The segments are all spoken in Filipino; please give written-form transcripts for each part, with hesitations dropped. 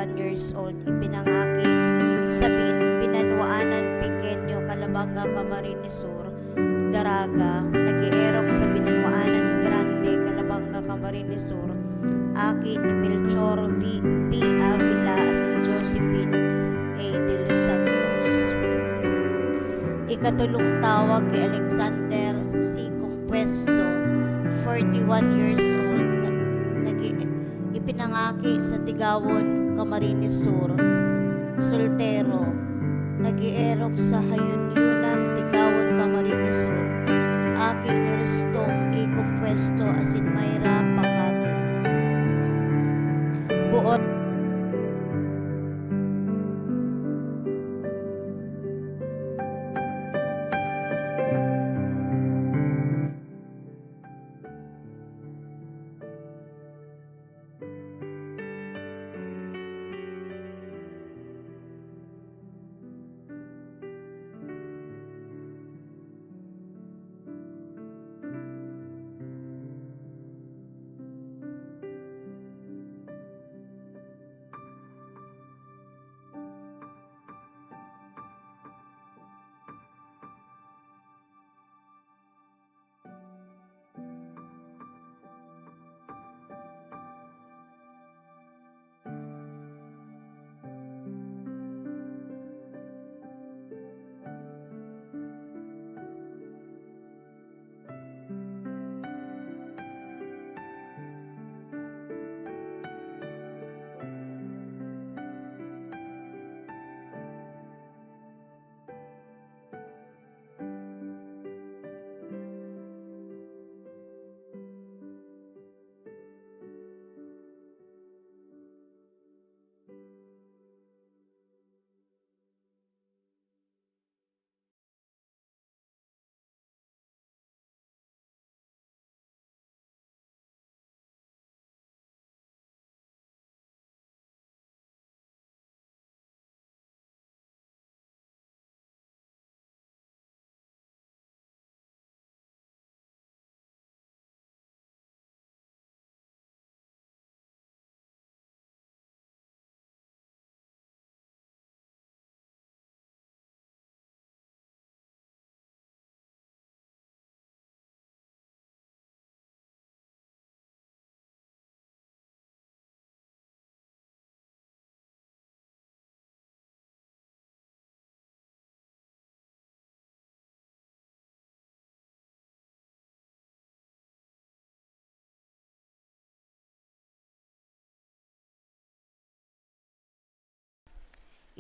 41 years old, ipinangaki sa Binanwaanan Pequeño, Calabanga, Camarines Sur, Daraga, nag-ierok sa Binanwaanan Grande, Calabanga, Camarines Sur, aki ni Melchor P. Avila as in Josephine A. de los Santos. Ikatulong tawag kay Alexander C. Compuesto, 41 years old, ipinangaki sa Tigawon, Camarines Sur, soltero, nag-ierok sa Hayunyunan, Tigawon, Camarines Sur, aki ni Rustong A. Compuesto as in Mayra, Pakati. Buot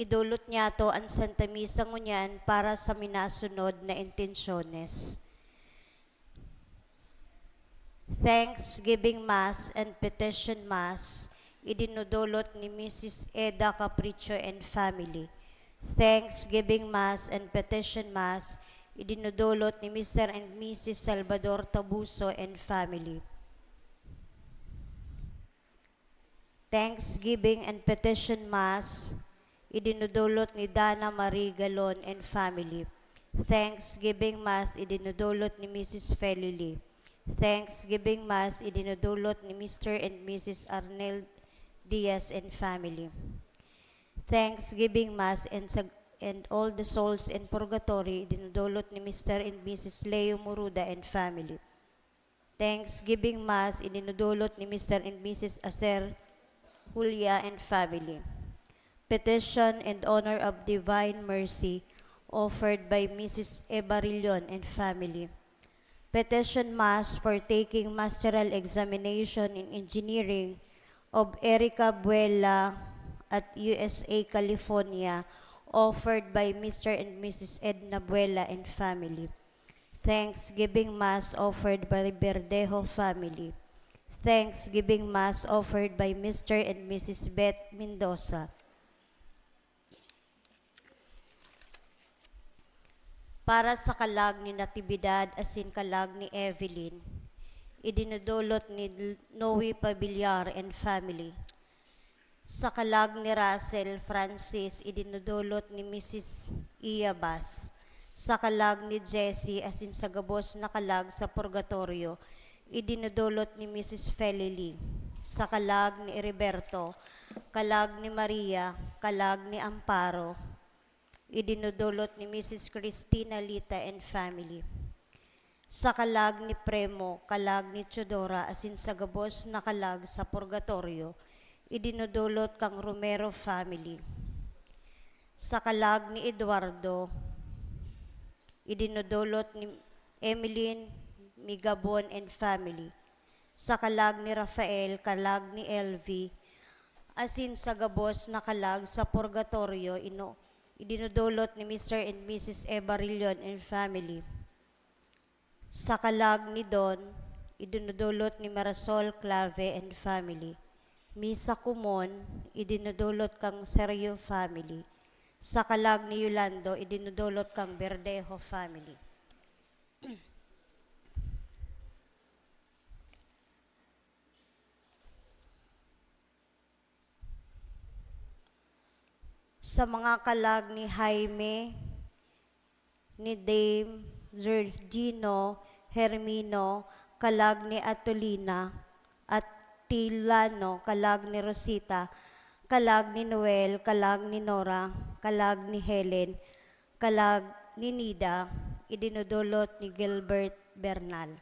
idulot niya to ang Santa Misa ngunyan para sa minasunod na intensyones. Thanksgiving Mass and Petition Mass, idinudulot ni Mrs. Eda Capricho and family. Thanksgiving Mass and Petition Mass, idinudulot ni Mr. and Mrs. Salvador Tabuso and family. Thanksgiving and Petition Mass, idinudulot ni Dana Marie Galon and family. Thanksgiving Mass, idinudulot ni Mrs. Felili. Thanksgiving Mass, idinudulot ni Mr. and Mrs. Arnel Diaz and family. Thanksgiving Mass and all the souls in purgatory, idinudulot ni Mr. and Mrs. Leo Muruda and family. Thanksgiving Mass, idinudulot ni Mr. and Mrs. Acer Julia and family. Petition and honor of divine mercy offered by Mrs. Eva Rillon and family. Petition Mass for taking masteral examination in engineering of Erica Buela at USA, California, offered by Mr. and Mrs. Edna Buela and family. Thanksgiving Mass offered by Verdejo family. Thanksgiving Mass offered by Mr. and Mrs. Beth Mendoza. Para sa kalag ni Natividad asin kalag ni Evelyn, idinudulot ni Noe Pabillar and family. Sa kalag ni Russell Francis, idinudulot ni Mrs. Iyabas. Sa kalag ni Jessie asin sa gabos na kalag sa purgatorio, idinudulot ni Mrs. Felili. Sa kalag ni Heriberto kalag ni Maria, kalag ni Amparo, idinudulot ni Mrs. Cristina Lita and family. Sa kalag ni Premo, kalag ni Chodora, asin sa gabos na kalag sa purgatorio, idinudulot kang Romero family. Sa kalag ni Eduardo, idinudulot ni Emeline Migabon and family. Sa kalag ni Rafael, kalag ni LV, asin sa gabos na kalag sa purgatorio, idinudulot ni Mr. and Mrs. Eva Rillion and family. Sa kalag ni Don, idinudulot ni Marisol Clave and family. Misa Kumon, idinudulot kang Sergio family. Sa kalag ni Yolando, idinudulot kang Verdejo family. Sa mga kalag ni Jaime, ni Dame, Georgino, Hermino, kalag ni Atolina, at Tilano, kalag ni Rosita, kalag ni Noel, kalag ni Nora, kalag ni Helen, kalag ni Nida, idinudulot ni Gilbert Bernal.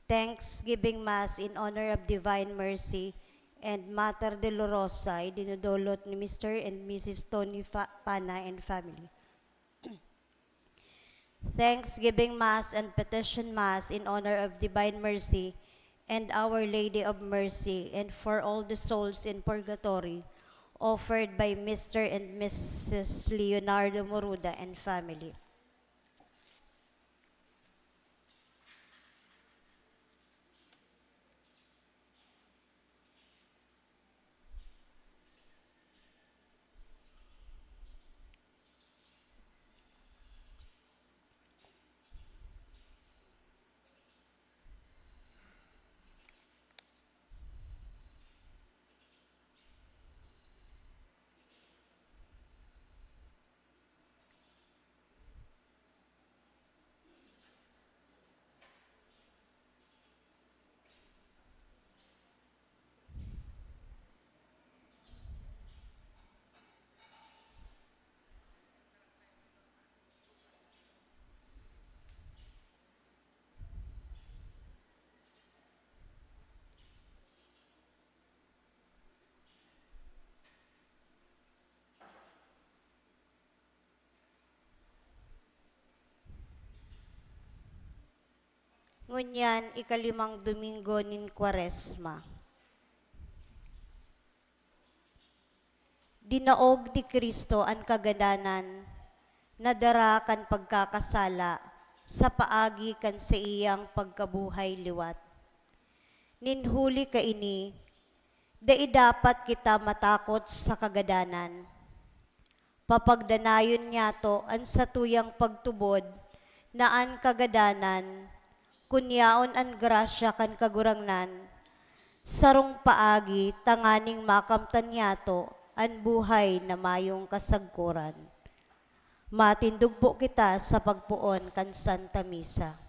Thanksgiving Mass in honor of Divine Mercy and Mater Dolorosa, idinudulot ni Mr. and Mrs. Tony Pana and family. Thanksgiving Mass and Petition Mass in honor of Divine Mercy and Our Lady of Mercy and for all the souls in purgatory, offered by Mr. and Mrs. Leonardo Moruda and family. Ngunyan, ikalimang Domingo nin Kwaresma. Dinaog ni Kristo ang kagadanan, nadara kan pagkakasala, sa paagi kan sa iyang pagkabuhay liwat. Ninhuli ka ini, dai dapat kita matakot sa kagadanan. Papagdanayon niya to ang satuyang pagtubod, na an kagadanan, kunyaon an grasya kan kagurangnan, sarong paagi tanganing makamtan yato an buhay na mayong kasagkuran. Matindog po kita sa pagpuon kan Santa Misa.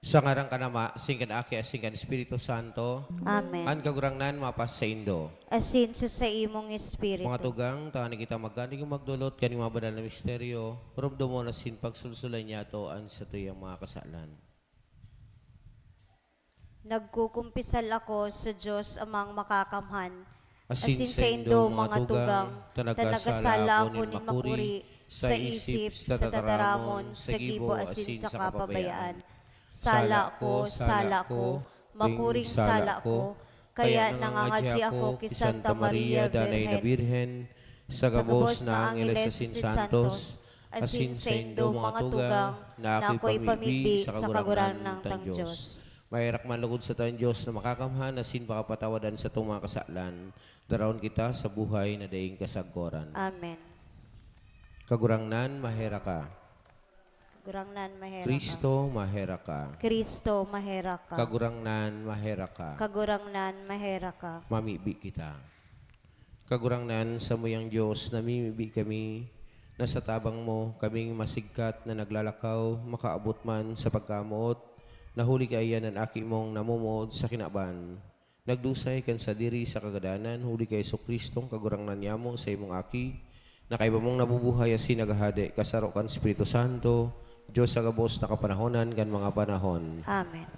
Sa ngarang kanama, singkan aki, singkan Espiritu Santo, Amen. an kagurangnan mapas sa Indo. Asin sa imong espiritu. Mga tugang, tani kita magkani kung magdulot, kani mga banal na misteryo, rumdo mo na sin pagsulsulay niya to an sa tuyang mga kasalan. Nagkukumpisal ako sa Diyos amang makakamhan. Asin Asin sa indo mga tugang, tanagasala ako nin makuri, sa isip, sa tataramon, sa gibo asin sa kapabayaan. Sala ko, mapuring sala ko, kaya nangangadji ako kay Santa Maria Danay na Virgen, Birhen, sa gabos na Angeles asin Santos, asin sa indo mga tugang, na ako'y pamigbi sa kaguran ng tang Diyos. Mahirak man lugod sa tayong Diyos na makakamhan, asin pakapatawadan sa itong mga kasalan, darawon kita sa buhay na daing kasagkoran. Amen. Kagurangnan, mahera ka. Kagurangnan, mahera ka. Kristo, mahera ka. Kristo, mahera ka. Kagurangnan, mahera ka. Kagurangnan, mahera ka. Mamibi kita. Kagurangnan sa muyang Diyos, namimibi kami, na sa tabang mo, kaming masigkat na naglalakaw, makaabot man sa pagkamuot, nahuli kaya ng aki mong namumuod sa kinaban. Nagdusay kan sa diri sa kagadanan, huli kay Kristong kagurangnan niya mo sa imong aki, na kay mong nabubuhay asin nagahade, kasaro kan Espiritu Santo, Diyos sa gabos na kapanahonan kan mga panahon. Amen.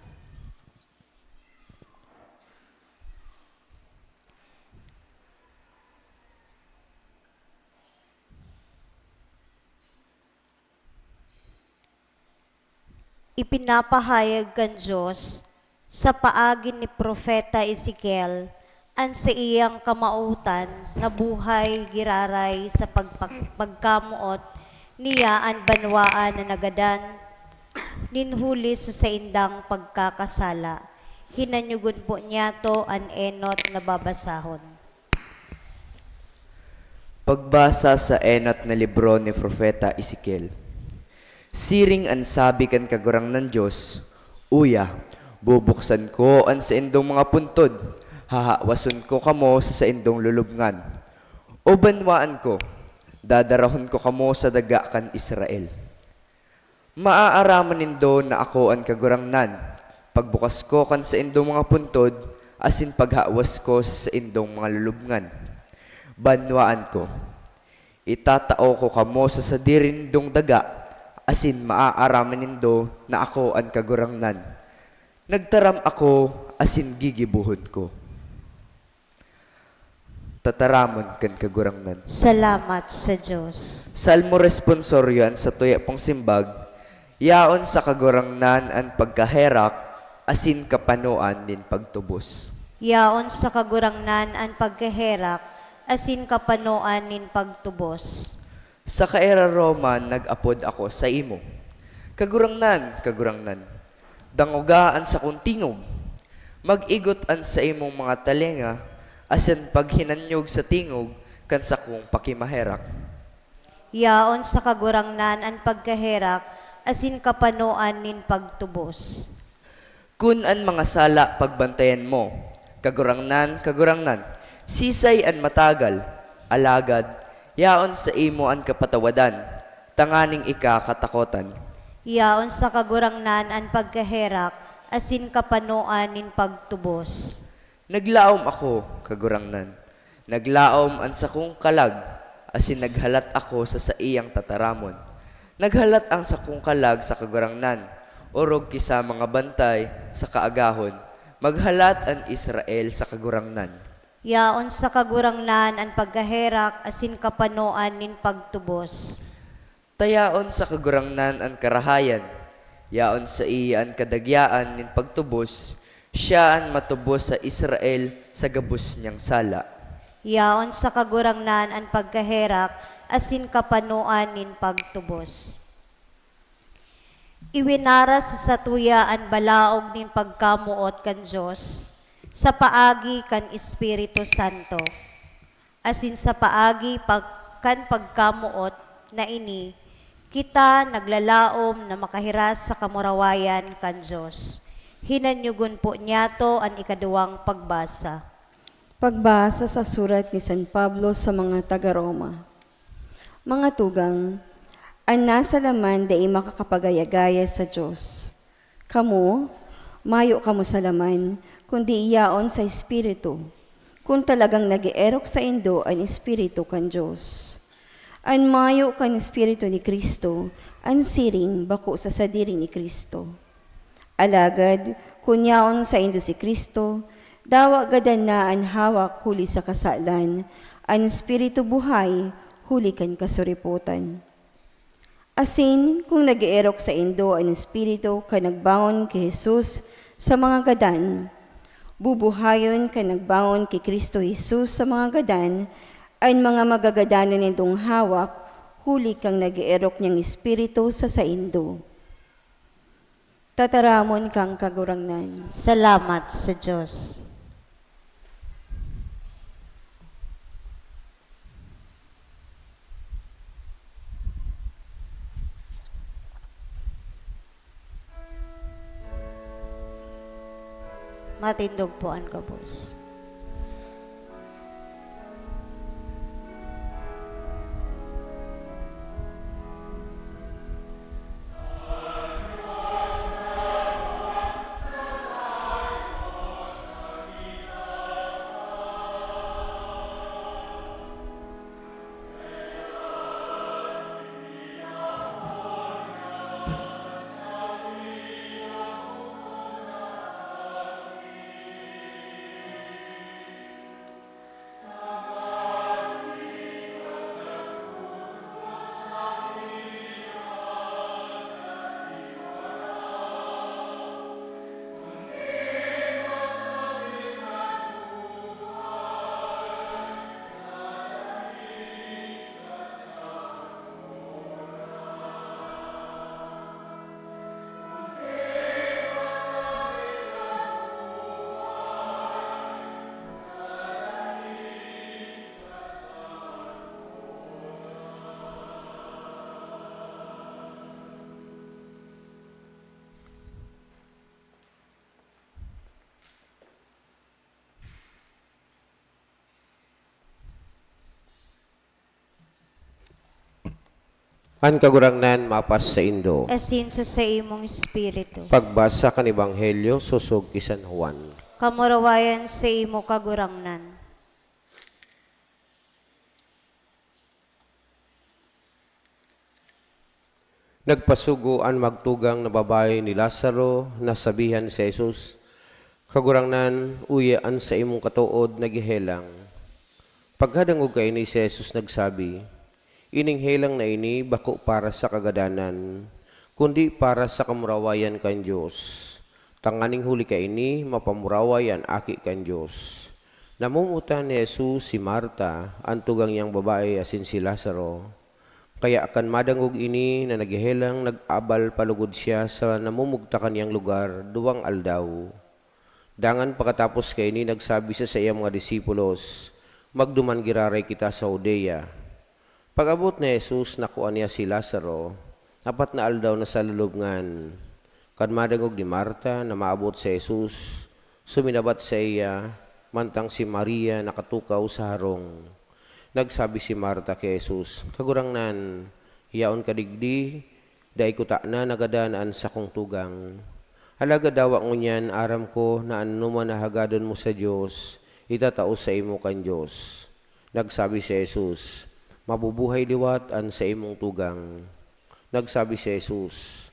Ipinapahayag kan Diyos sa paagin ni Propeta Ezekiel an sa iyang kamautan nga buhay giraray sa pagkamuot niya an banwaan na nagadan ninhuli sa saindang pagkakasala. Hinanyugon po niya to an enot na babasahon. Pagbasa sa enot na libro ni Propeta Ezekiel. Siring an sabi kan kagurang ng Diyos, Uya, bubuksan ko an sa indong mga puntod, hahawason ko kamo sa indong lulubngan. O banwaan ko, dadarahon ko kamo sa daga kan Israel. Maaaraman nindo na ako an kagurangnan, pagbukas ko kan sa indong mga puntod, asin paghawas ko sa indong mga lulubngan. Banwaan ko, itatao ko kamo sa sadirindong daga, asin maaaraman nindo na ako ang kagurangnan. Nagtaram ako, asin gigibuhod ko. Tataramon kan kagurangnan. Salamat sa Diyos. Salmo responsoryo an sa tuya pong simbag, yaon sa kagurangnan ang pagkaherak, asin kapanuan din pagtubos. Yaon sa kagurangnan an pagkaherak, asin kapanoan nin pagtubos. Sa kaera Roman, nag-apod ako sa imo. Kagurangnan, kagurangnan, dangugaan sa kuntingog, mag-igotan sa imong mga talenga, asin paghinanyog sa tingog, kan sa kong pakimaherak. Yaon sa kagurangnan an pagkaherak, asin kapanoan nin pagtubos. Kun an mga sala pagbantayan mo, kagurangnan, kagurangnan, sisay an matagal, alagad, yaon sa imo an kapatawadan, tanganing ika katakotan. Yaon sa kagurangnan an pagkaherak, asin kapanoan nin pagtubos. Naglaom ako, kagurangnan. Naglaom an sa kong kalag, asin naghalat ako sa iyang tataramon. Naghalat ang sa kong kalag sa kagurangnan, orog kisa mga bantay sa kaagahon. Maghalat an Israel sa kagurangnan. Yaon sa kagurangnan an pagkaherak, asin kapanoan nin pagtubos. Tayaon sa kagurangnan ang karahayan, yaon sa iya ang kadagyaan nin pagtubos, siya ang matubos sa Israel sa gabos niyang sala. Yaon sa kagurangnan an pagkaherak, asin kapanoan nin pagtubos. Iwinaras sa tuya an balaog nin pagkamuot kan Diyos, sa paagi kan Espiritu Santo, asin sa paagi kan pagkamuot na ini, kita naglalaom na makahiras sa kamurawayan kan Diyos. Hinanyugon po niya to ang ikaduwang pagbasa. Pagbasa sa surat ni San Pablo sa mga taga-Roma. Mga tugang, ang nasa laman dai makakapagaya-gaya sa Diyos. Kamu, mayo kamo sa laman, kundi iyaon sa Espiritu. Kung talagang nag-ierok sa indo ang Espiritu kan Diyos. Ang mayo kan Espiritu ni Kristo, ang siring bako sa sadiri ni Kristo. Alagad, kunyaon sa indo si Kristo, dawa gadan na ang hawak huli sa kasalan, ang Espiritu buhay, huli kan kasuriputan. Asin, kung nag-ierok sa indo ang Espiritu ka nagbangon kay Jesus sa mga gadan, bubuhayon ka nagbangon kay Kristo Jesus sa mga gadan, ang mga magagadanon nindong hawak, huli kang nag-ierok niyang Espiritu sa saindo. Tataramon kang kagurangnan. Salamat sa Diyos. Matindog po ang kabos. An kagurangnan mapas sa indo. Asin sa imong espiritu. Pagbasa kan Ebanghelyo susog ki San Juan. Kamurawayan sa imo kagurangnan. Nagpasugo ang magtugang na babae ni Lazaro, nasabihan si Jesus, kagurangnan, uyaan sa imong katuod nagihelang. Paghadangog kay ni si Jesus nagsabi, ining helang na ini bako para sa kagadanan, kundi para sa kamurawayan kan Diyos. Tanganing huli ka ini, mapamurawayan aki kan Diyos. Namumutan ni Jesus si Marta, ang tugang niyang babae asin si Lazaro. Kaya akan madangog ini na nagihelang nag-abal palugod siya sa namumugta kaniyang lugar, 2 aldaw. Dangan pagkatapos kay ini nagsabi sa iyang mga disipulos, magduman giraray kita sa Judea. Pag-abot ni Jesus, nakuha niya si Lazaro, 4 na aldaw na sa lulubngan. Kad madangog ni Marta na maabot si Jesus, suminabat sa iya, mantang si Maria nakatukaw sa harong. Nagsabi si Marta kay Jesus, kagurangnan, hiyaon kadigdi, dai ko ta na nagadanaan sa kong tugang. Halaga dawa ngunyan, aram ko na anuman nahagadon mo sa Diyos, itatao sa imo kan Diyos. Nagsabi si Jesus, mabubuhay liwat an sa imong tugang. Nagsabi si Jesus,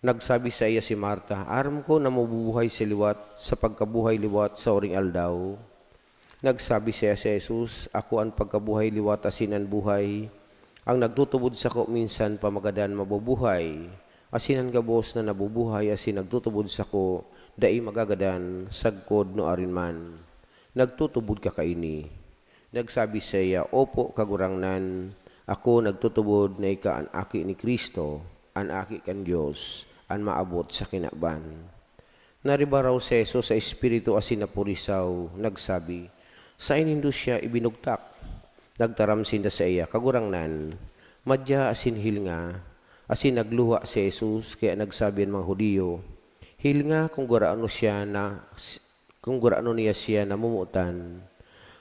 nagsabi sa iya si Marta, aram ko na mabubuhay si liwat sa pagkabuhay liwat sa oring aldaw. Nagsabi siya si Jesus, ako ang pagkabuhay liwat asinan buhay. Ang nagtutubod sa ko minsan pamagadan mabubuhay. Asinan gabos na nabubuhay asin nagtutubod sa ko, dai magagadan, sagkod no arinman. Nagtutubod ka kaini. Nagsabi sa iya, opo kagurangnan, ako nagtutubod na ika ang aki ni Kristo, ang aki kan Diyos, ang maabot sa kinaban. Naribaraw si Jesus sa espiritu asin napurisaw, nagsabi, sa inindo siya ibinugtak. Nagtaram sinda sa iya, kagurangnan, madya asin hilnga, asin nagluha si Jesus, kaya nagsabi ang mga Hudiyo, hilnga kung guraano niya siya namumutan.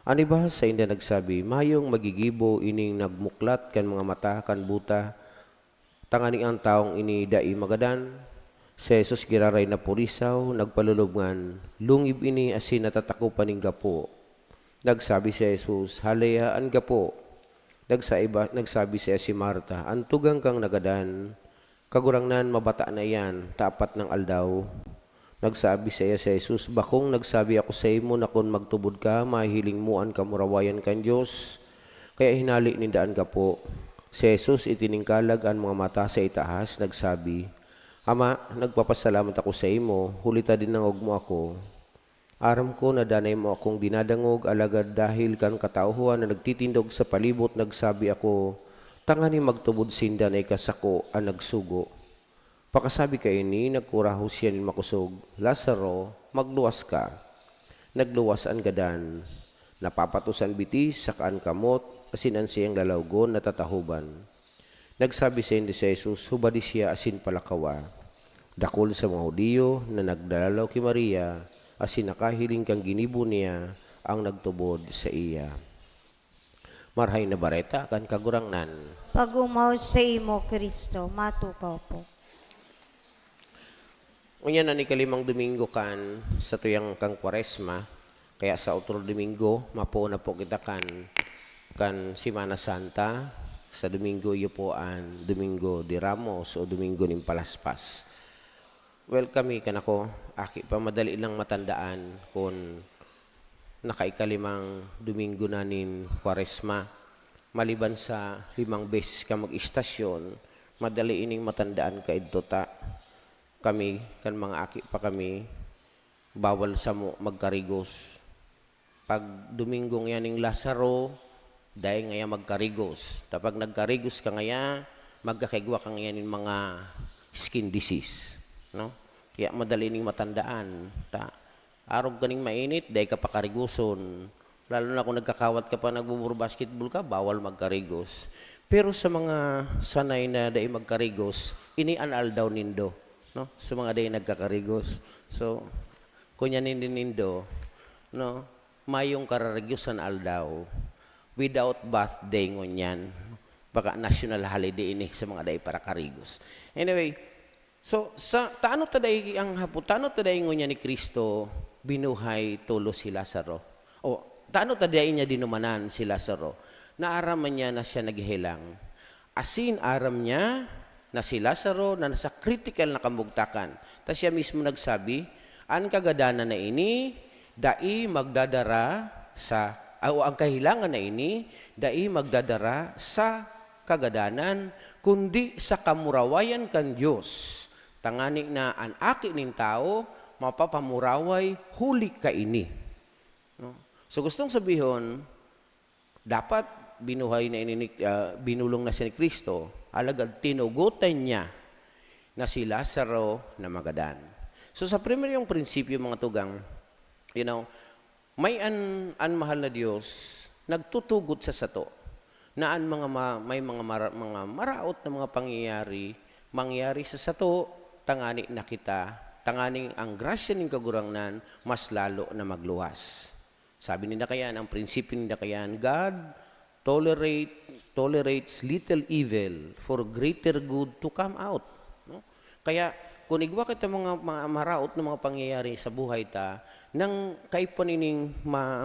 Ani ba sa inda nagsabi, mayong magigibo ining nagmuklat kan mga mata kan buta, Tangani ang taong ini dai magadan, si Jesus giraray na purisaw, nagpalulubngan, lungib ini asin natatakupan ning gapo. Nagsabi si Jesus, halayaan gapo. Nagsabi siya si Marta, antugang kang nagadan, kagurangnan mabata na yan, tapat ng aldaw. Nagsabi siya si Jesus, bakong nagsabi ako sa imo na kung magtubod ka, mahiling muan ka murawayan kan Diyos. Kaya hinali nindaan ka po. Si Jesus itiningkalag ang mga mata sa itaas, nagsabi, Ama, nagpapasalamat ako sa imo, hulita din nangog mo ako. Aram ko na danay mo akong dinadangog, alagad dahil kan katauhan na nagtitindog sa palibot, nagsabi ako, tangani magtubod sinda na ikasako ang nagsugo. Pakasabi ka ini, nagkurahos yan makusog, Lazaro, magluwas ka. Nagluwas ang gadan, napapatusan bitis, sakaan kamot, asinan siyang lalawgon, natatahuban. Nagsabi sa hindi si Jesus, hubadi siya asin palakawa. Dakol sa mga Hudiyo na nagdalalaw kay Maria, asin nakahiling kang ginibo niya ang nagtubod sa iya. Marhay na bareta kan kagurangnan. Pagumaw sa imo, Kristo, matukaw po. Unya na ni kalimang Domingo kan sa tuyang kang Kwaresma, kaya sa otro Domingo, mapo na po kita kan Semana Santa, sa Domingo iyo po ang Domingo de Ramos o Domingo ng Palaspas. Well, kami kanako, aki pa madali lang matandaan kung nakaikalimang Domingo na nin Kwaresma. Maliban sa 5 beses ka mag-istasyon, madali ining matandaan ka idtota. Kami, kan mga aki pa kami, bawal sa mo magkarigos. Pag Domingong yaning Lazaro, dahil ngaya magkarigos. Tapag nagkarigos ka ngaya, magkakigwa ka ngaya nin mga skin disease. No? Kaya madali ning matandaan. Arog ka ning mainit, dahil ka pa kariguson. Lalo na kung nagkakawat ka pa, nagbuburo basketball ka, bawal magkarigos. Pero sa mga sanay na dahil magkarigos, inianal daw nindo. No? Sa mga dahil nagkakarigos. So, kunya nindo, no? Mayong kararigyosan aldaw. Without birthday ngunyan. Baka national holiday ini sa mga dahil para karigos. Anyway, so, sa taano taday ang haputano taday ngunya ni Kristo binuhay tulo si Lazaro. O taano taday niya dinumanan si Lazaro? Naaraman niya na siya naghihilang. Asin aram niya na si Lazaro na nasa critical na kamugtakan. Tapos siya mismo nagsabi, ang kagadanan na ini, dai magdadara sa, o ang kahilangan na ini, dai magdadara sa kagadanan, kundi sa kamurawayan kan Diyos. Tangani na ang aki ning tao, mapapamuraway, huli ka ini. No? So gustong sabihin, dapat binuhay na ini, binulong na siya ni Kristo, alagad tinugutan niya na si Lazaro na magadan. So sa primeryong prinsipyo mga tugang, may an mahal na Diyos, nagtutugot sa sato, na an may mga maraot na mga pangyayari, mangyari sa sato, tangani na kita, tangani ang grasya ng kagurangnan, mas lalo na magluwas. Sabi nila kayan, ang prinsipyo nila kayan, God tolerates little evil for greater good to come out. No? Kaya, kung igwa kita mga maraot na mga pangyayari sa buhay ta, nang kaiponining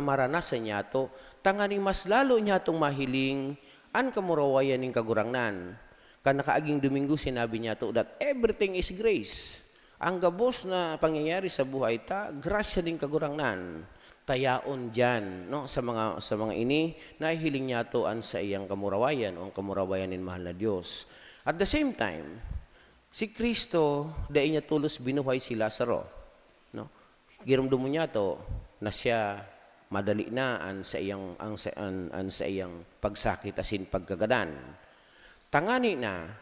maranasan niya to, tanganing mas lalo niya itong mahiling, an kamurawayan ng kagurangnan. Kan nakaaging Domingo, sinabi niya to, that everything is grace. Ang gabos na pangyayari sa buhay ta, grasya din kagurangnan. Tayaon dyan, no? sa mga ini, nahihiling niya to an sa iyang kamurawayan o ang kamurawayan ng mahal na Diyos. At the same time, si Kristo, dahil niya tulos binuhay si Lazaro. No? Giramdamo niya to na siya madali na an sa iyang pagsakit asin pagkagadan. Tangani na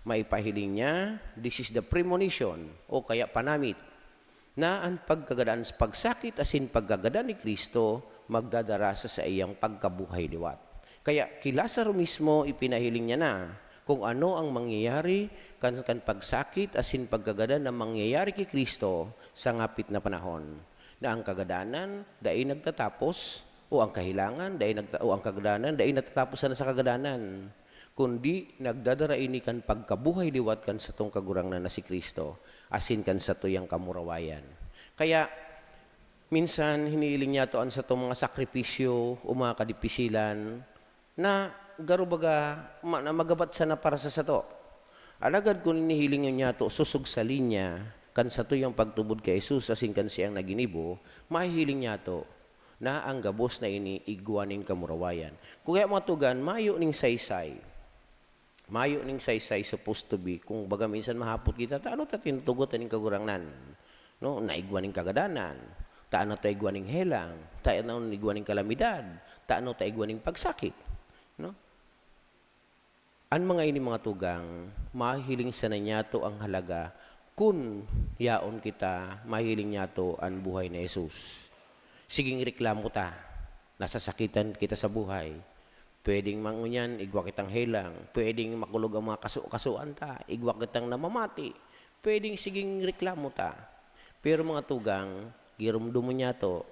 maipahiling niya, this is the premonition o kaya panamit na ang pagkagadaan sa pagsakit asin pagkagadan ni Kristo magdadarasa sa iyang pagkabuhay liwat. Kaya kay Lazaro mismo ipinahiling niya na kung ano ang mangyayari kan pagsakit asin pagkagadan na mangyayari kay Kristo sa ngapit na panahon. Na ang kagadanan dai nagtatapos o ang kahilangan o ang kagadanan dai natatapos na sa kagadanan. kundi nagdadara ini kan pagkabuhay liwat kan sa tong kagurangnan na si Kristo, asin kan sa tuyang kamurawayan. Kaya, minsan hinihiling niya to an sa tong mga sakripisyo o mga kadipisilan na garubaga na magabat sana para sa sato. Alagad kung hinihiling niya to susugsalin niya kan sa tuyang pagtubod kay Jesus asin kan siyang naginibo, mahihiling niya to na ang gabos na ini igwaning kamurawayan. Kaya mga tugan, mayo ning saysay. Mayo ning saysay supposed to be. Kung baga minsan mahapot kita, taano ta tinutugot ning kagurangnan? No, naigwaning kagadanan. Taano ta igwaning helang, taano igwaning kalamidad, taano ta igwaning pagsakit. No? Ang mga ini mga tugang, mahihiling sana niya to ang halaga kung yaon kita, mahiling niya to ang buhay na Jesus. Siging reklamo ta, nasasakitan kita sa buhay. Pwedeng mangunyan, igwa kitang helang. Pwedeng makulog ang mga kasuan ta, igwa kitang namamati. Pwedeng siging reklamo ta. Pero mga tugang, girumdumo niya to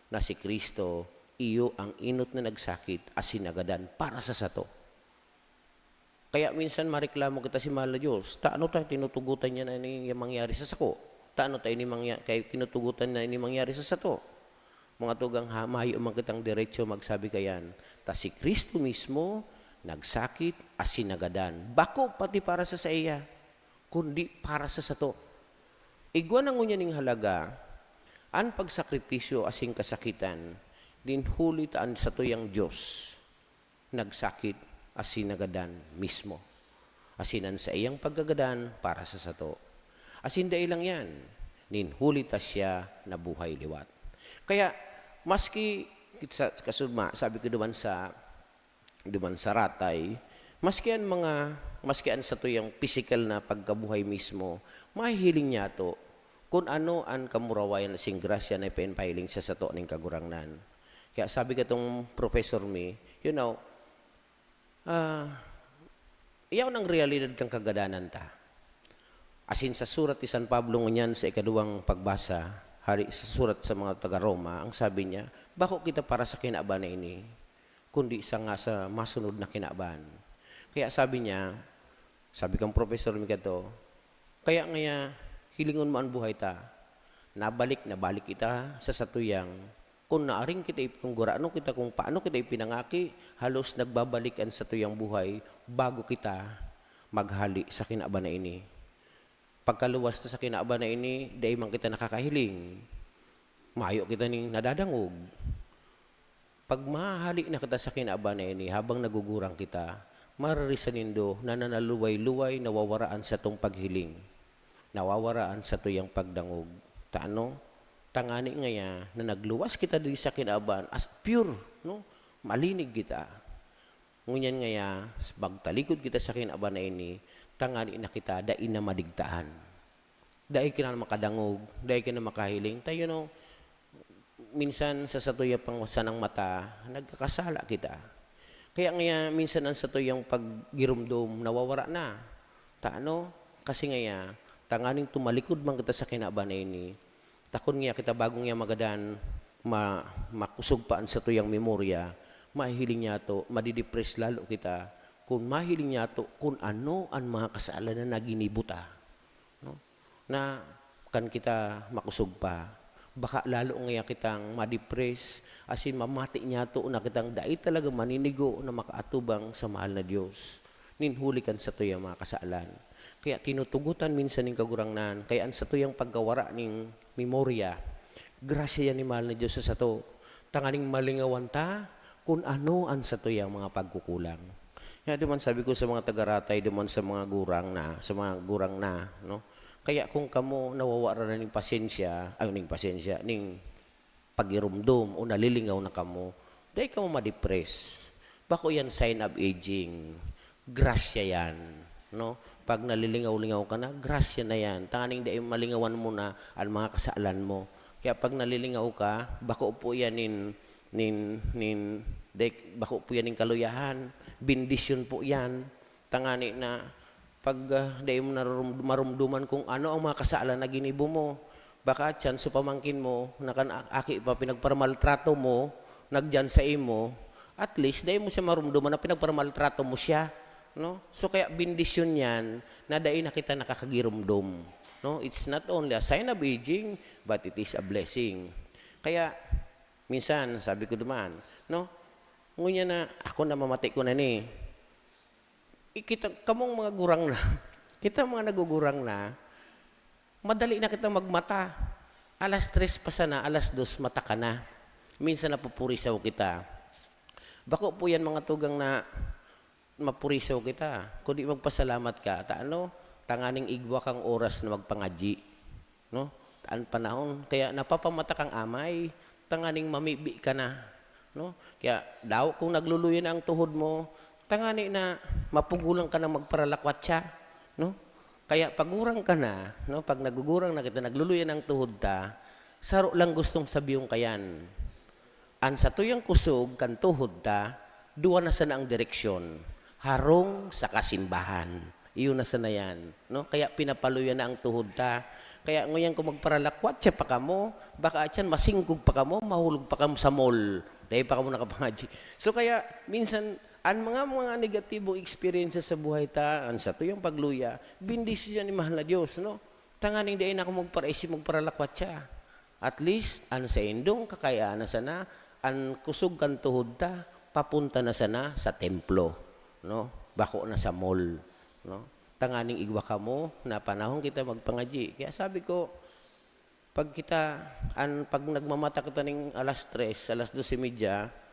na si Kristo, iyo ang inot na nagsakit asinagadan para sa sato. Kaya minsan mareklamo kita si mahal na Diyos, taano tayo tinutugutan niya na ini mangyari sa sako? Taano tayo kay tinutugutan na ini mangyari sa sato? Mga tugang mayo man kitang diretso magsabi kayan, ta si Kristo mismo nagsakit asinagadan. Bako pati para sa iya, kundi para sa sato. Igwa na ngunya ning halaga, an pagsakripisyo asing kasakitan, din huli taan sa tuyang Diyos, nagsakit asinagadan mismo. Asinan sa iyang paggagadan para sa sato. Asin dahil lang yan, ninhuli ta siya na buhay liwat. Kaya, maski, kasudma, sabi ko duman sa ratay, maski an sa tuyang physical na pagkabuhay mismo, mahihiling niya to, kung ano ang kamurawayan na sing grasya na ipahiling sa sato ng kagurangnan. Kaya sabi ka tong professor mi, you know, iyaw ng realidad kang kagadanan ta. Asin sa surat ni San Pablo ngunyan sa ikaduwang pagbasa, sa surat sa mga taga-Roma, ang sabi niya, bako kita para sa kinaaban na ini, kundi isa nga sa masunod na kinaaban. Kaya sabi niya, sabi kang professor mi kato, kaya ngaya hilingon mo ang buhay ta, nabalik kita sa satuyang, kung naaring kita kung gurano kita, kung paano kita ipinangaki, halos nagbabalikan sa tuyang buhay bago kita maghali sa kinaaban na ini. Pagkaluwas na sa kinaaban na ini, dahil man kita nakakahiling, mayo kita ning nadadangog. Pag mahali na kita sa kinaaban na ini, habang nagugurang kita, mararisa na nanaluway-luway, nawawaraan sa tong paghiling. Nawawaraan sa tuyang pagdangog. Taano? Tangani ngaya na nagluwas kita diri sa kinaaban as pure, no? Malinig kita. Ngunyan ngaya, bagtalikod kita sa kinaaban na ini, tangani na kita, dain na madigtaan. Dain ka na makadangog, dain ka na makahiling. Tayo, no, minsan sa satuya pang sanang mata, nagkakasala kita. Kaya ngaya, minsan ang satuyang paggirumdum, nawawara na. Taano? Kasi ngaya, tanganing tumalikod man kita sa kinaaban na ini, takon nga kita bagong nga magadan makusog paan sa tuyang memorya, mahihiling niya to, madidepress lalo kita, kung mahiling niya to, kung ano ang mga kasalanan na naginibuta, no? Na kan kita makusog pa, baka lalo nga kitang madepress, asin mamati niya to, na kitang dahil talaga maninigo na makaatubang sa mahal na Diyos. Ninhuli kan sa tuyang mga kasalan. Kaya tinutugutan minsan ng kagurangnan, kaya ang sa tuyang pagkawara ng memorya, grasya yan ni mahal na Diyos sa sato. Tanganing malingawan ta kung ano ang sa tuyang mga pagkukulang. Kaya duman sabi ko sa mga tagaratay, duman sa mga gurang na, no? Kaya kung kamo nawawara na ning pasensya, ning pagirumdum o nalilingaw na kamo, dahil kamo ma-depress. Bako yan sign of aging. Grasya yan, no? Pag nalilingaw-lingaw ka na, grasya na yan. Tanganing dahil malingawan mo na ang mga kasalan mo. Kaya pag nalilingaw ka, bako po yan bako po yan kaluyahan, bindisyon po yan. Tangani na pag dahil mo marumduman kung ano ang mga kasalan na ginibo mo, baka tiyan so pamangkin mo, aki pa pinagparmaltrato mo, nagdyan sa imo, at least dahil mo siya marumduman na pinagparmaltrato mo siya, No? So kaya bindisyon yan na dahil na kita nakakagirumdum. No? It's not only a sign of aging, but it is a blessing. Kaya, minsan, sabi ko naman, no? Ngunya na, ako na mamatay ko na ni. Kita, kamong mga gurang na, kita mga nagugurang na, madali na kita magmata. Alas 3 pa sana, alas 2, mata ka na. Minsan napupurisaw kita. Bako po yan mga tugang na mapurisaw kita. Kundi magpasalamat ka. Tanganing igwa kang oras na magpangadji. No? Taan panahon. Kaya napapamata kang amay. Tanganing mamibi ka na. No? Kaya daw kung nagluluyan ang tuhod mo, tangani na mapugulang ka na magparalakwatsa. No? Kaya pagurang ka na, no? Pag nagugurang na kita, nagluluyan ang tuhod ta, saro lang gustong sabiyong kayan. An sa tuyang kusog, kan tuhod ta, duwa na sana ang direksyon. Harong sa kasimbahan. Iyon na sana yan. No? Kaya pinapaluyan na ang tuhod ta. Kaya ngayon kung magparalakwat siya pa kamo, baka atyan masingkog pa kamo, mahulog pa kamo sa mall. Dahil pa kamo nakapangadji. So kaya minsan, ang mga negatibong experiences sa buhay ta, sa tuyong pagluya, bindisyon ni mahal na Diyos, no? Tanganing dahin ako magparaisip, magparalakwat siya. At least, sa indong kakayaan na sana, ang kusog kan tuhod ta, papunta na sana sa templo, no? Bako na sa mall, no? Tanganing igwa ka mo, na panahon kita magpangaji. Kaya sabi ko, pag nagmamata kita ng alas 3, alas 12:30,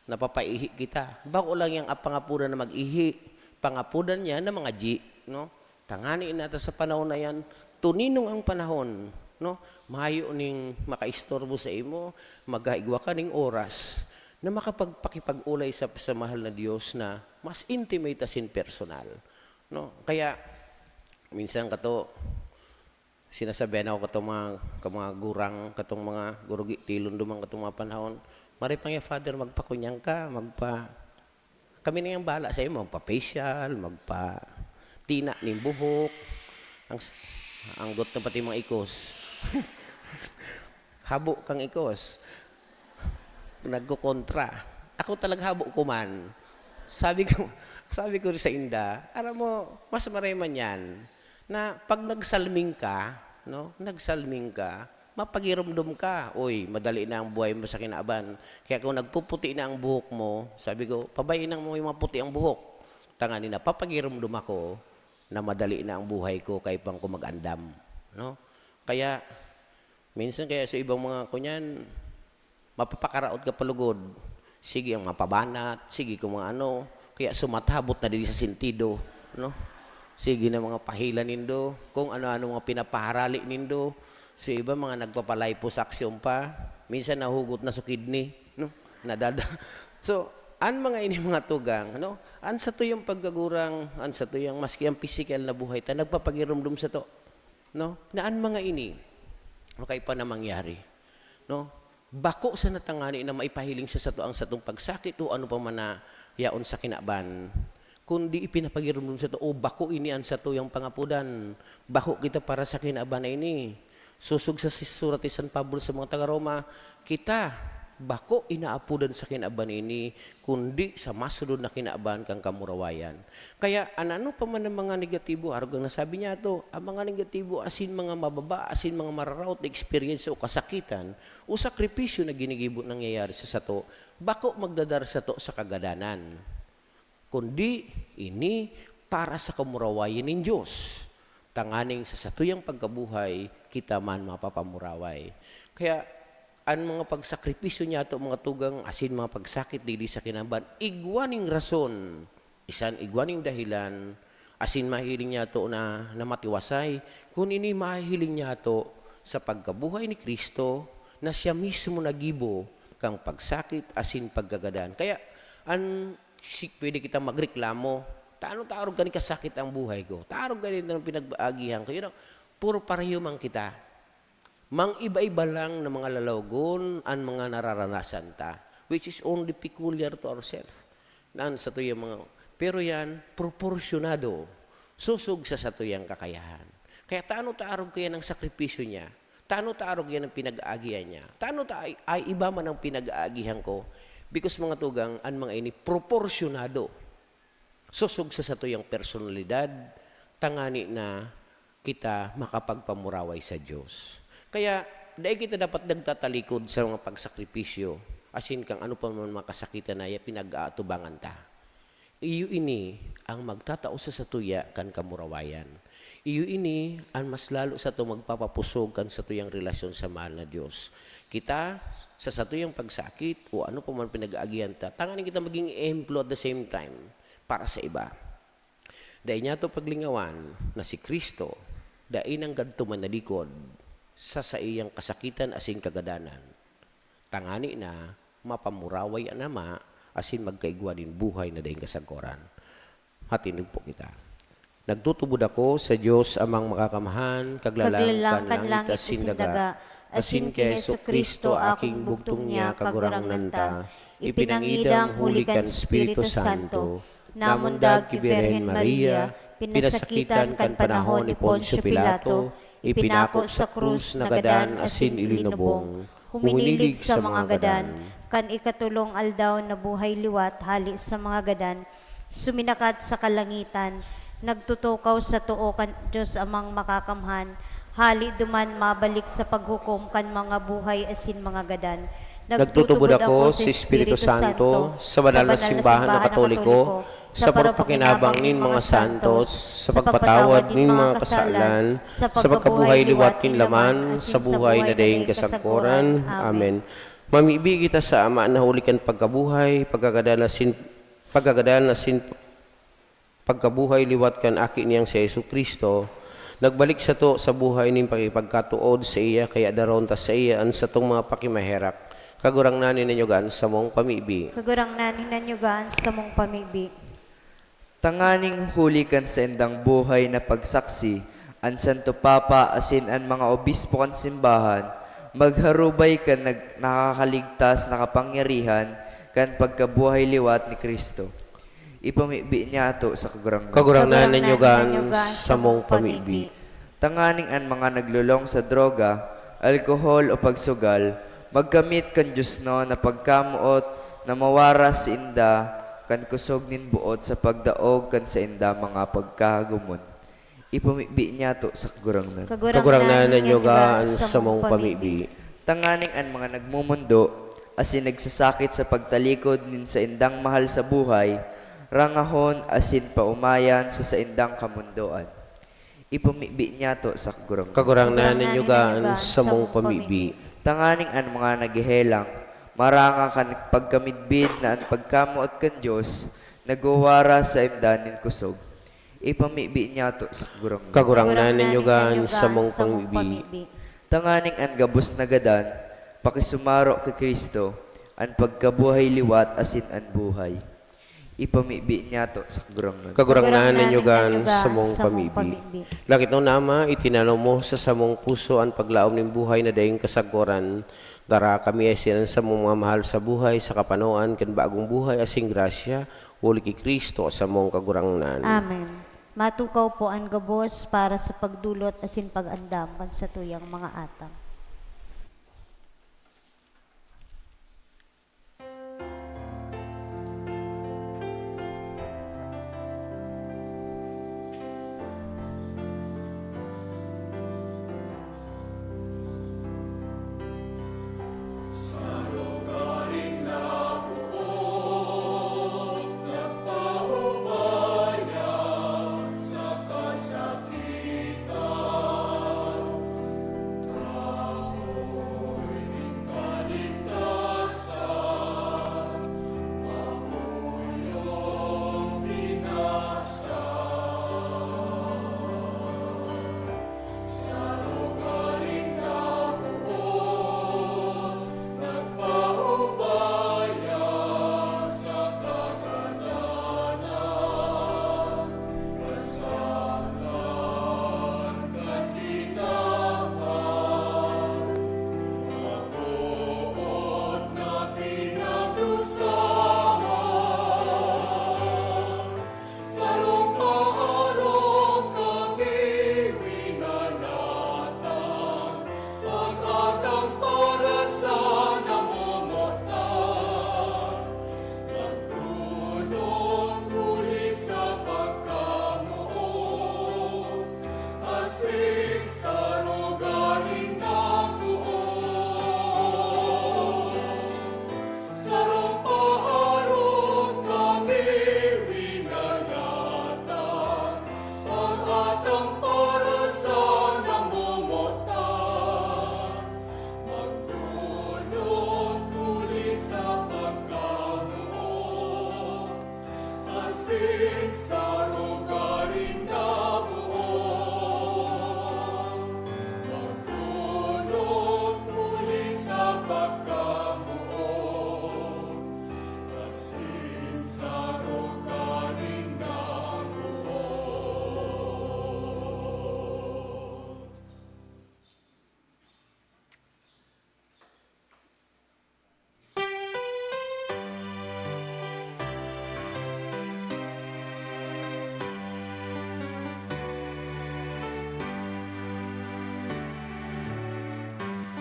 napapaihi kita. Bako lang yung pangapuran na mag-ihi. Pangapuran niya na mga ji. No? Tangani nata sa panahon na yan, tuninong ang panahon. No? Mahayo ning makaistorbo sa imo, maghaigwa ka ning oras na makapagpakipag-ulay sa mahal na Diyos na mas intimate as in personal. No? Kaya, minsan kato, sinasabihan ako mga gurang, katong mga gurugi, tilon dumang katong mga panahon, maripang ya, Father, magpakunyang ka, kami na yung bahala sa iyo, magpa-facial, magpa-tina ng buhok, ang got na pati mga ikos. Habo kang ikos. Nagkukontra. Ako talaga habo ko man. Sabi ko sa Inda, alam mo, mas mariman yan, na pag nagsalming ka, mapagirumdum ka. Uy, madali na ang buhay mo sa kinaaban. Kaya kung nagpuputi na ang buhok mo, sabi ko, pabayin mo yung maputi ang buhok. Tangani na, papagirumdum ako na madali na ang buhay ko kay pang ko mag-andam. No? Kaya, minsan kaya sa ibang mga kunyan, mapapakaraot ka palugod. Sige ang mapabanat, sige kung mga ano, kaya sumatabot na din sa sentido. No? Sige na mga pahila nindo, kung ano-ano mga pinapaharali nindo. So iba mga nagpapaliposuction pa, minsan nahugot na sa kidney, no? Nadada. So, mga ini mga tugang, no? Sa to yung pagkagurang, sa to yung maski ang physical na buhay ta, nagpapagirumdum sa to, no? Mga ini, okay pa na mangyari, no? Bako sa natangani na maipahiling sa to ang satong pagsakit o ano pa man na yaon sa kinaban, kundi ipinapagirumdum sa to, bako ini sa to yung pangapudan, bako kita para sa kinaban na ini. Susug sa surat ni San Pablo sa mga taga-Roma, kita bako inaapudan sa kinaaban ini, kundi sa masunod na kinaaban kang kamurawayan. Kaya ano pa man ang mga negatibo, aragang nasabi niya to, ang mga negatibo asin mga mababa, asin mga mararaot na experience o kasakitan, o sakripisyo na ginigibot nangyayari sa sato, bako magdadar sa to sa kagadanan. Kundi ini para sa kamurawayan ng Diyos. Tanganing sa satuyang pagkabuhay, kita man mapapamuraway. Kaya, ang mga pagsakripisyo niya ito, mga tugang asin mga pagsakit dili sa kinaban, igwaning rason, igwaning dahilan, asin mahiling niya ito na matiwasay, kung ini mahiling niya ito sa pagkabuhay ni Kristo, na siya mismo nagibo kang pagsakit, asin paggagadan. Kaya, pwede kita magreklamo, tarog gani kasakit ang buhay ko. Tarog gani ng pinag-aagihan ko. Puro pareho man kita. Mang iba-iba lang na mga lalawgon ang mga nararanasan ta, which is only peculiar to ourselves. Sa tuyang mga, pero yan, proporsyonado. Susug sa tuyang kakayahan. Kaya tarog kaya ng sakripisyo niya. Tarog yan ang pinag-aagihan niya. Ay iba man ang pinag-aagihan ko. Because mga tugang, ang mga ini, proporsyonado. Susog sa satuyang personalidad, tangani na kita makapagpamuraway sa Diyos. Kaya, dahil kita dapat nagtatalikod sa mga pagsakripisyo, asin kang ano pa man makasakitan na pinag-aatubangan ta. Iyo ini ang magtatao sa satuya kan kamurawayan. Iyo ini ang mas lalo sa ito magpapapusog kan satuyang relasyon sa mahal na Diyos. Kita, sa satuyang pagsakit o ano pa man pinag-aagian ta, tanganin kita maging ehemplo at the same time para sa iba. Dahil niya ito paglingawan na si Kristo, dahil ang ganito man nalikod sa iyang kasakitan asin kagadanan. Tangani na mapamuraway ang ama asin magkaigwa din buhay na dahil kasagkoran. Hatinig po kita. Nagtutubod ako sa Diyos amang makakamahan, kaglalang langit asin daga, asin kay Yesu Kristo aking bugtong niya kagurang nanta, ipinangidang hulikan Espiritu Santo, namundag ki Birhen Maria, pinasakitan kan panahon ni Poncio Pilato, ipinako sa krus na gadan asin ilinubong, huminilig sa mga gadan, kan ikatulong aldaw na buhay liwat hali sa mga gadan, suminakat sa kalangitan, nagtutukaw sa tuo kan Diyos amang makakamhan, hali duman mabalik sa paghukom kan mga buhay asin mga gadan. Nagtutubod ako si Espiritu Santo sa banal na simbahan na Katoliko, sa pagpakinabang nin mga santos, sa pagpatawad nin mga kasalan, sa pagkabuhay liwat nin laman, sa buhay na dayeng kasagkoran. Amen. Mamibi kita sa Ama na hulikan pagkabuhay, pagkagadalan pagkabuhay liwat kan aki niyang si Yesu Kristo. Nagbalik sa to sa buhay nin pakipagkatuod sa iya, kaya daron ta sa iya an sa tong mga pakimaherak. Kagurang nanin ninyo gaan sa mong pamibi. Kagurang nanin ninyo gaan sa mong pamibi. Tanganing hulikan sa indang buhay na pagsaksi, an Santo Papa asin an mga obispo kan simbahan, magharubay kan nakakaligtas na kapangyarihan kan pagkabuhay liwat ni Kristo. Ipamibi niya ato sa Kagurang nanin ninyo gaan sa mong pamibi. Tanganing an mga naglulong sa droga, alkohol o pagsugal, magkamit kan Diyos no na pagkamuot na mawaras si inda kan kusog nin buot sa pagdaog kan sa inda mga pagkagumon. Ipamibi niya to sa kagurangnan. Kagurang nanin ninyo gaan sa mong pamibi. Tanganing an mga nagmumundo asin nagsasakit sa pagtalikod nin sa indang mahal sa buhay, rangahon asin paumayan sa indang kamundoan. Ipamibi niya to sa kagurangnan. Kagurang nanin ninyo gaan sa mong pamibi. Tanganing an mga nagihelang, maranga kan pagkamidbid na ang pagkamuot kan Diyos, nagawara sa imdanin kusog. Ipamibi niya to sa kagurangnan. Kagurang nanin ninyo gaan sa mong pamibi. Tanganing an gabos na gadan, pakisumaro kay Kristo, ang pagkabuhay liwat asin an buhay. Ipamibi niya to sa kagurangnan. Kagurang nanin ninyo gaan sa mong pamibi. Lakit no nama, itinanaw mo sa samong puso ang paglaom ng buhay na dayeng kasagkoran. Dara kami ay sinan sa mong mga mahal sa buhay, sa kapanoan, kan bagong buhay, asing grasya, uli ki Kristo sa mong kagurangnan. Amen. Matukaw po ang gabos para sa pagdulot asin pag-andam kan sa tuyang mga atang.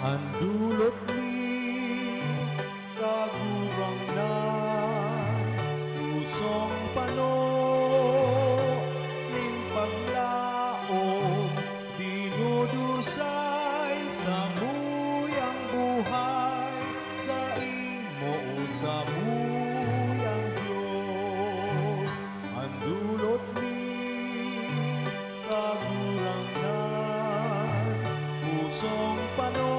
Andulot ni kagurang na pusong pano ning paglaom dinudusay sa muyang buhay sa imo sa muyang Diyos. Andulot ni kagurangan pusong pano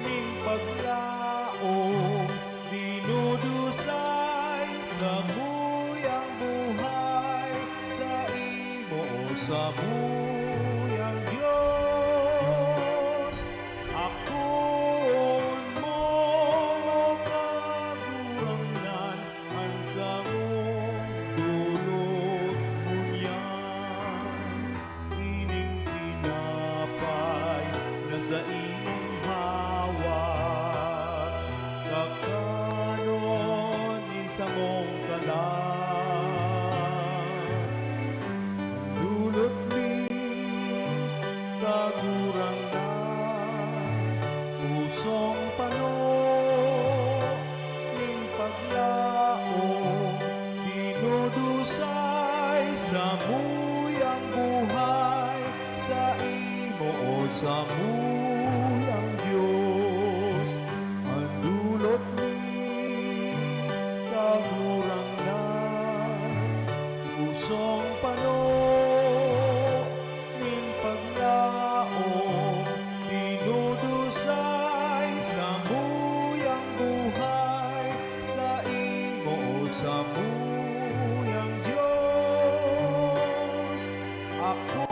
ning paglaom dinudusay sa muyang buhay sa imo sa muyang Diyos. Akon mo kagurangan ansa mong dulot ngunyan ining tinapay na sa iyong hawak kakanon sa mong kalan. Dulot ni kagurangan pusong pano ning paglaom dinudusay sa muyang buhay sa imo sa muyang Diyos. Andulot ni kagurangan pusong pano ning paglaom dinudusay sa muyang buhay sa imo sa muyang Diyos. Ako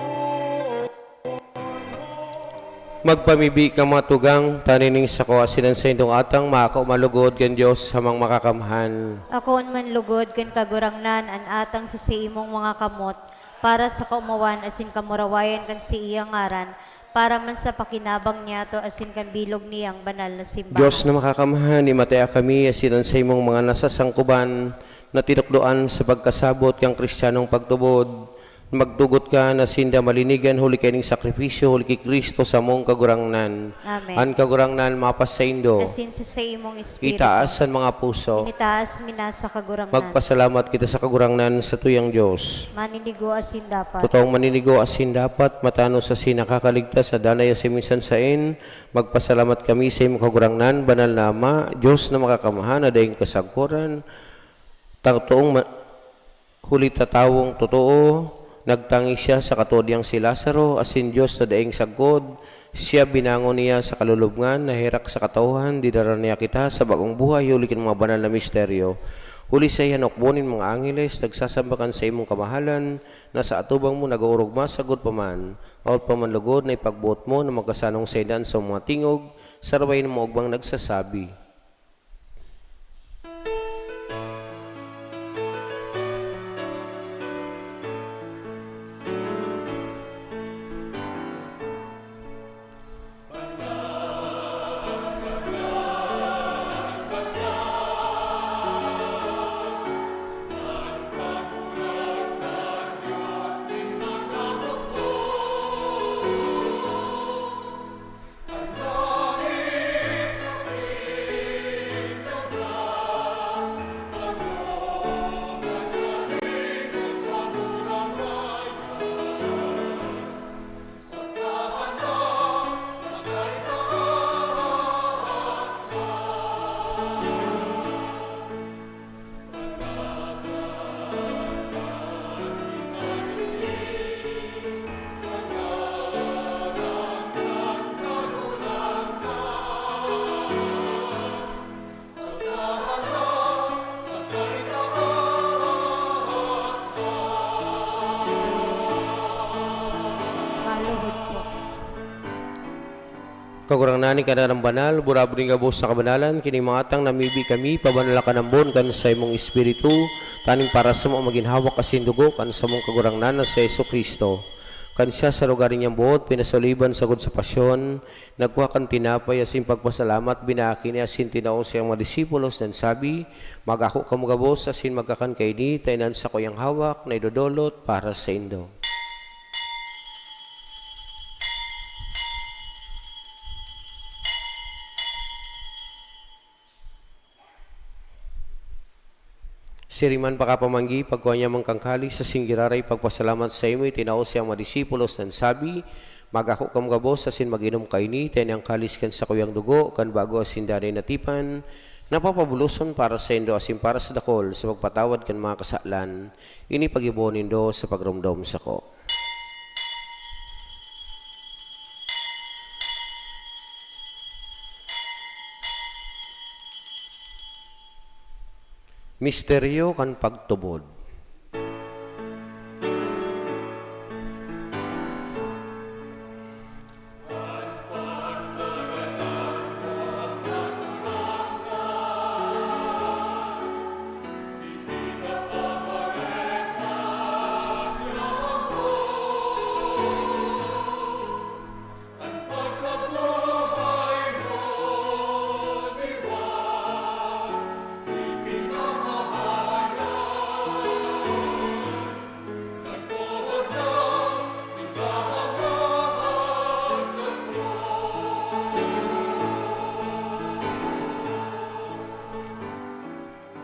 Magpamibi ka mga tugang, tanining sa kawasinan sa indong atang makaumalugod kan Diyos samang makakamhan. Akon man lugod ken kagurangnan an atang sa imong mga kamot para sa kaumawan asin kamurawayan kan si iyang ngaran para man sa pakinabang niya to asin kan bilog niyang banal na simbahan. Diyos na makakamhan, imataya kami asinan sa imong mga nasasangkuban na tinukdoan sa pagkasabot kang kristyanong pagtubod. Magtugot ka na sinda malinigan huli kaning sakripisyo huli kay Kristo sa mong kagurangnan. Amen. An kagurangnan mapas sa indo. Asin sa imong espiritu. Itaas ang mga puso. Initaas mina sa kagurangnan. Magpasalamat kita sa kagurangnan sa tuyang Diyos. Maninigo asin dapat. Totoong maninigo asin dapat matano sa sinakakaligtas sa danay asimisan sa in. Magpasalamat kami sa imong kagurangnan, banal na Ama, Diyos na makakamahan, na dayong kasagpuran. Huli tatawong totoo, nagtangi siya sa katudyang si Lazaro, asin Diyos sa daing sagod. Siya binangon niya sa kalulubngan, nahirak sa katauhan, didara niya kita sa bagong buhay, hulikin mga banal na misteryo. Huli sa iyan okbonin mga angeles, nagsasambakan sa imong kamahalan, na sa atubang mo nag-uurog masagod pa man. Awat pa man lugod na ipagbuot mo na magkasanong sa idan sa mga tingog, saraway na mo ogbang nagsasabi. Maluhod po. Kagurang nani ka na ng banal, burabring gabos sa kabanalan, kining mga atang namibi kami, pabanala ka ng bon, kan sa imong espiritu, taning para sa mga maginhawak kasindugo, kan sa mong kagurang nana sa Yesu Kristo. Kan siya sa lugar niyang buot, pinasuliban sagod sa pasyon, nagkuha kan tinapay, asin pagpasalamat, binaki niya, asin tinao siyang mga disipulos, dan sabi, magako ka mga gabos, asin magkakan kay ni, tainan sa kuyang hawak, na idodolot para sa indo. Siriman pakapamanggi, pagkuha niya mang kangkali sa singgiraray, pagpasalamat sa imo, itinaw siyang mga disipulos ng sabi, magako kam gabos, asin maginom kaini, tenang kalis kan sa kuyang dugo, kan bago asin danay natipan, napapabuluson para sa indo, asin para sa dakol, sa pagpatawad kan mga kasalan, ini pagibonin do sa pagrumdom sa ko. Misteryo kan pagtubod.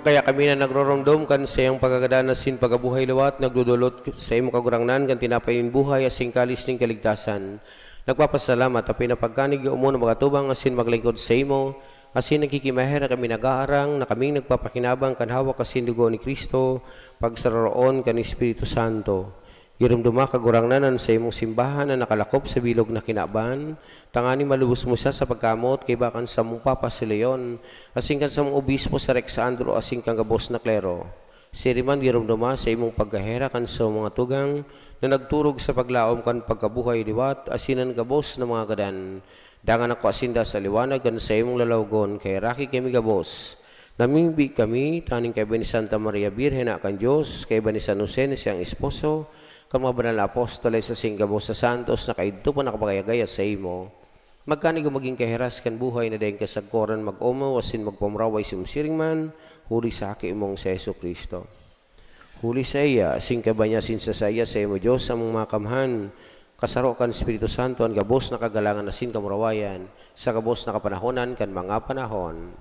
Kaya kami na nagroromdom kan sa iyang pagagadanas sin pagabuhay lawat, nagdudulot sa iyong kagurangnan kan tinapayin buhay asing kalis ning kaligtasan. Nagpapasalamat at pinapagkanig mo na magatubang asin maglingkod sa imo, asin nagkikimaher na kami nag-aarang na kaming nagpapakinabang kan hawak asin dugo ni Kristo, pagsararoon kan Espiritu Santo. Girumduma kagurangnanan sa imong simbahan na nakalakop sa bilog na kinaban, tangani malubos mo siya sa pagkamot, kay bakan sa mong Papa si Leon, asing kan sa mong obispo sa Rexandro, asing kang gabos na klero. Siriman girumduma sa imong paggahera kan sa mga tugang, na nagturog sa paglaom kan pagkabuhay liwat, asinan gabos na mga gadan. Dangan ako asinda sa liwanag kan sa imong lalawgon, kay raki kami gabos. Namimbi kami, taning kay ni Santa Maria Birhen na kan Diyos, kay ni San Jose na siyang esposo, kan mga banal na apostoles sa singgabo sa santos na kaidto pa nakapagayagaya sa imo. Magkani maging kaheras kan buhay na dahin kasagkoran mag-umaw asin magpamraway si musiring man, huli sa haki imong sa Yesu Kristo. Huli sa iya, asin kabanya sin sa saya sa imo Diyos ang mga kamhan, kasaro kan Espiritu Santo ang gabos na kagalangan asin kamurawayan, sa gabos na kapanahonan kan mga panahon.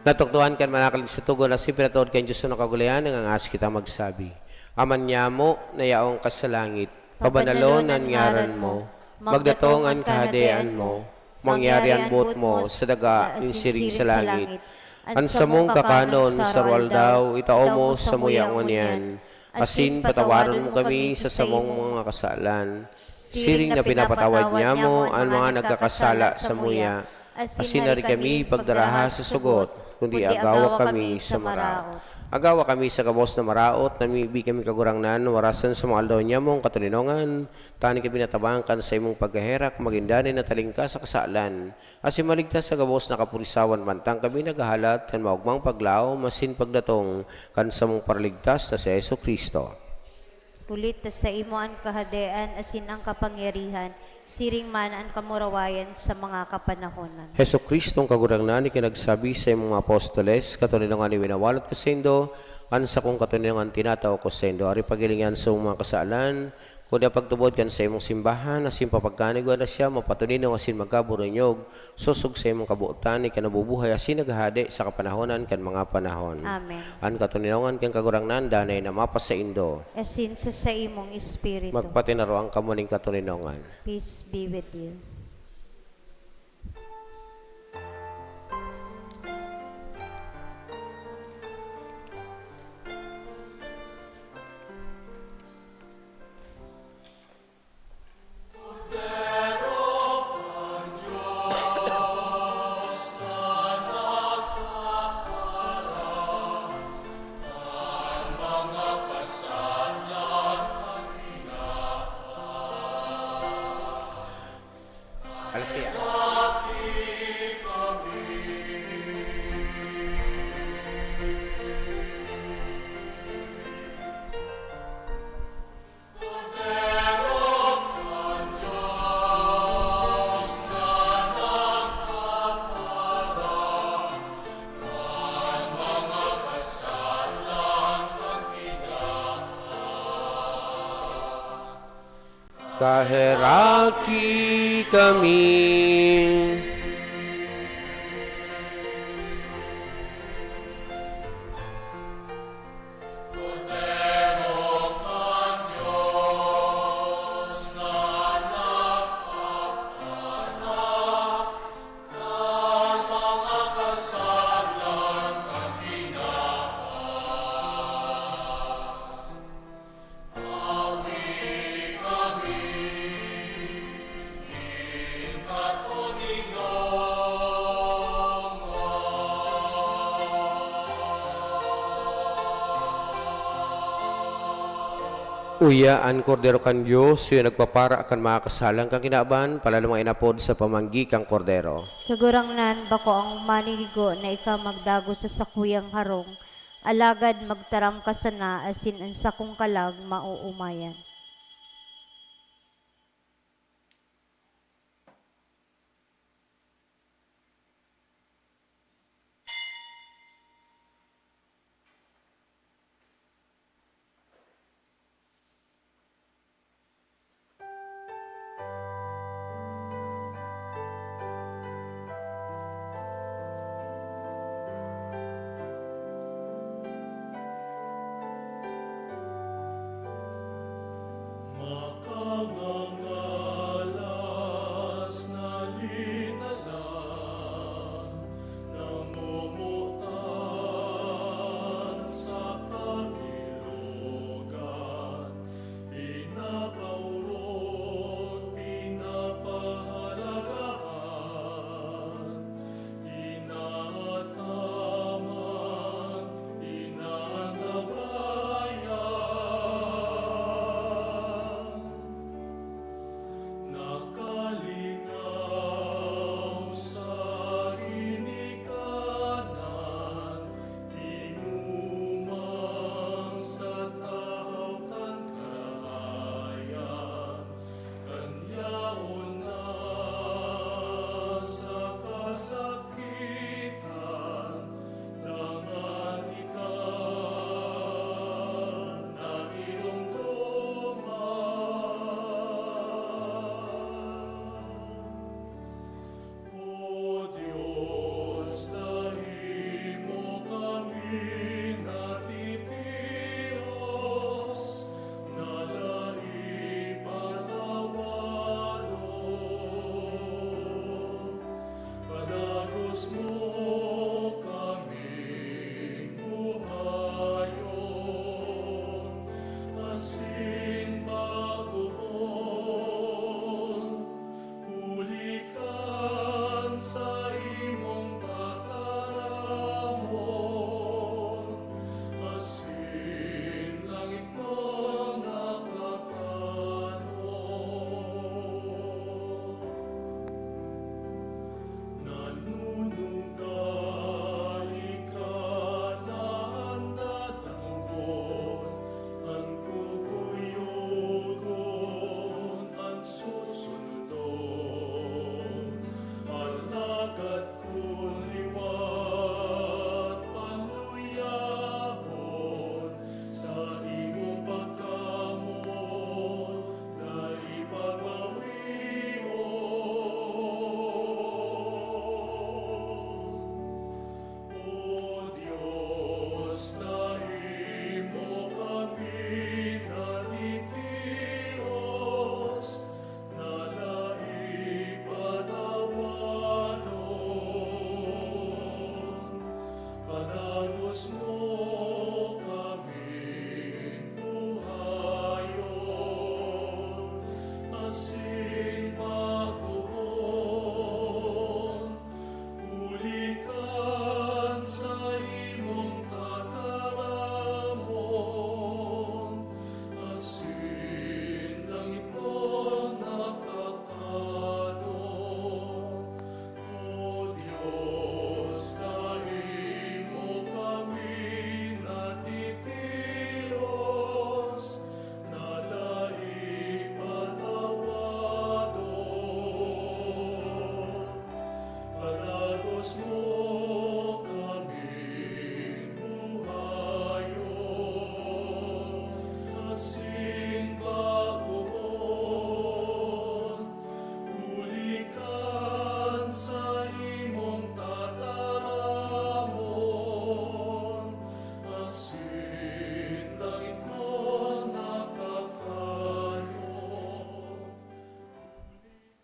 Natuktuhan kan manakalig sa tugon na sipiratood kan Diyos na kagulayan ng angas kita magsabi. Aman niya mo na yaong kasalangit, pabanalon ang ngaran mo, magdatong ang kahadean mo, mangyari ang buot mo sa daga ng siring sa langit. Ansa mong kakanon sa rual daw, itao mo sa muyang niyan, asin patawaron mo kami sa samong mga kasalan. Siring na pinapatawad niya mo ang mga nagkakasala sa muya, asin na rin kami pagdaraha sa sugot, kundi agawa kami sa maraot. Agawa kami sa kabos na maraot, namibi kami kagurangnan, warasan sa mga aldaw niya mong katulinongan, tani kami natabangkan sa imong pagkaherak, magindani na talingka sa kasalan. Asin maligtas sa kabos na kapurisawan, mantang kami nagahalat, kan maugmang paglao, masin pagdatong, kan sa mong paraligtas na si Yesu Kristo. Ulit sa imo ang kahadean, asin ang kapangyarihan, siring man ang kamurawayan sa mga kapanahonan. Heso Kristong kagurangnan, ikinagsabi sa imong mga apostoles, katuninangan ni winawalot ko sa indo, ansa kong katuninangan tinataw ko sa indo, ari pagilingan sa mga kasalan, kundi pagtubod kan sa imong simbahan, asin papagkanig na siya, mapatuninaw asin magkaburonyog, susog sa imong kabuutan, ikanabubuhay asin naghahade sa kapanahonan kan mga panahon. Amen. An katuninangan kan kagurangnan, danay na mapas sa indo, Asin sa imong espiritu. magpatinaro ang kamuning katuninangan. Peace be with you. Kaheraki kami. Uya an kordero kan Diyos, yung nagpapara akan mga kasalang kang kinaban, palalumang inapod sa pamanggi kang kordero. Kagurangnan bako ang maniligo na ika magdago sa sakuyang harong, alagad magtaram ka sana asin ang sakong kalag mauumayan.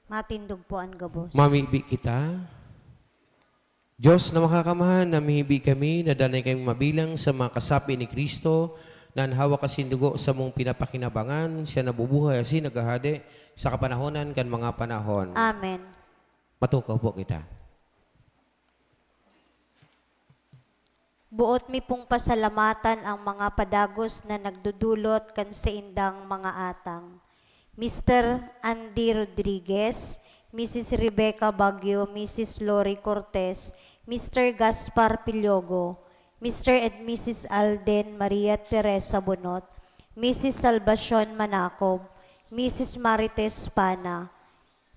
Matindog po ang gabos. Mamibi kita. Diyos na makakamahan, namihibi kami, nadanay kami mabilang sa mga kasapi ni Kristo, na anhawa kasindugo sa mong pinapakinabangan, siya nabubuhay asin nagahade sa kapanahonan kan mga panahon. Amen. Matukaw po kita. Buot mi pong pasalamatan ang mga padagos na nagdudulot kan sa indang mga atang. Mr. Andy Rodriguez, Mrs. Rebecca Baguio, Mrs. Lori Cortez, Mr. Gaspar Pilyogo, Mr. and Mrs. Alden Maria Teresa Bonot, Mrs. Salvacion Manacob, Mrs. Marites Pana,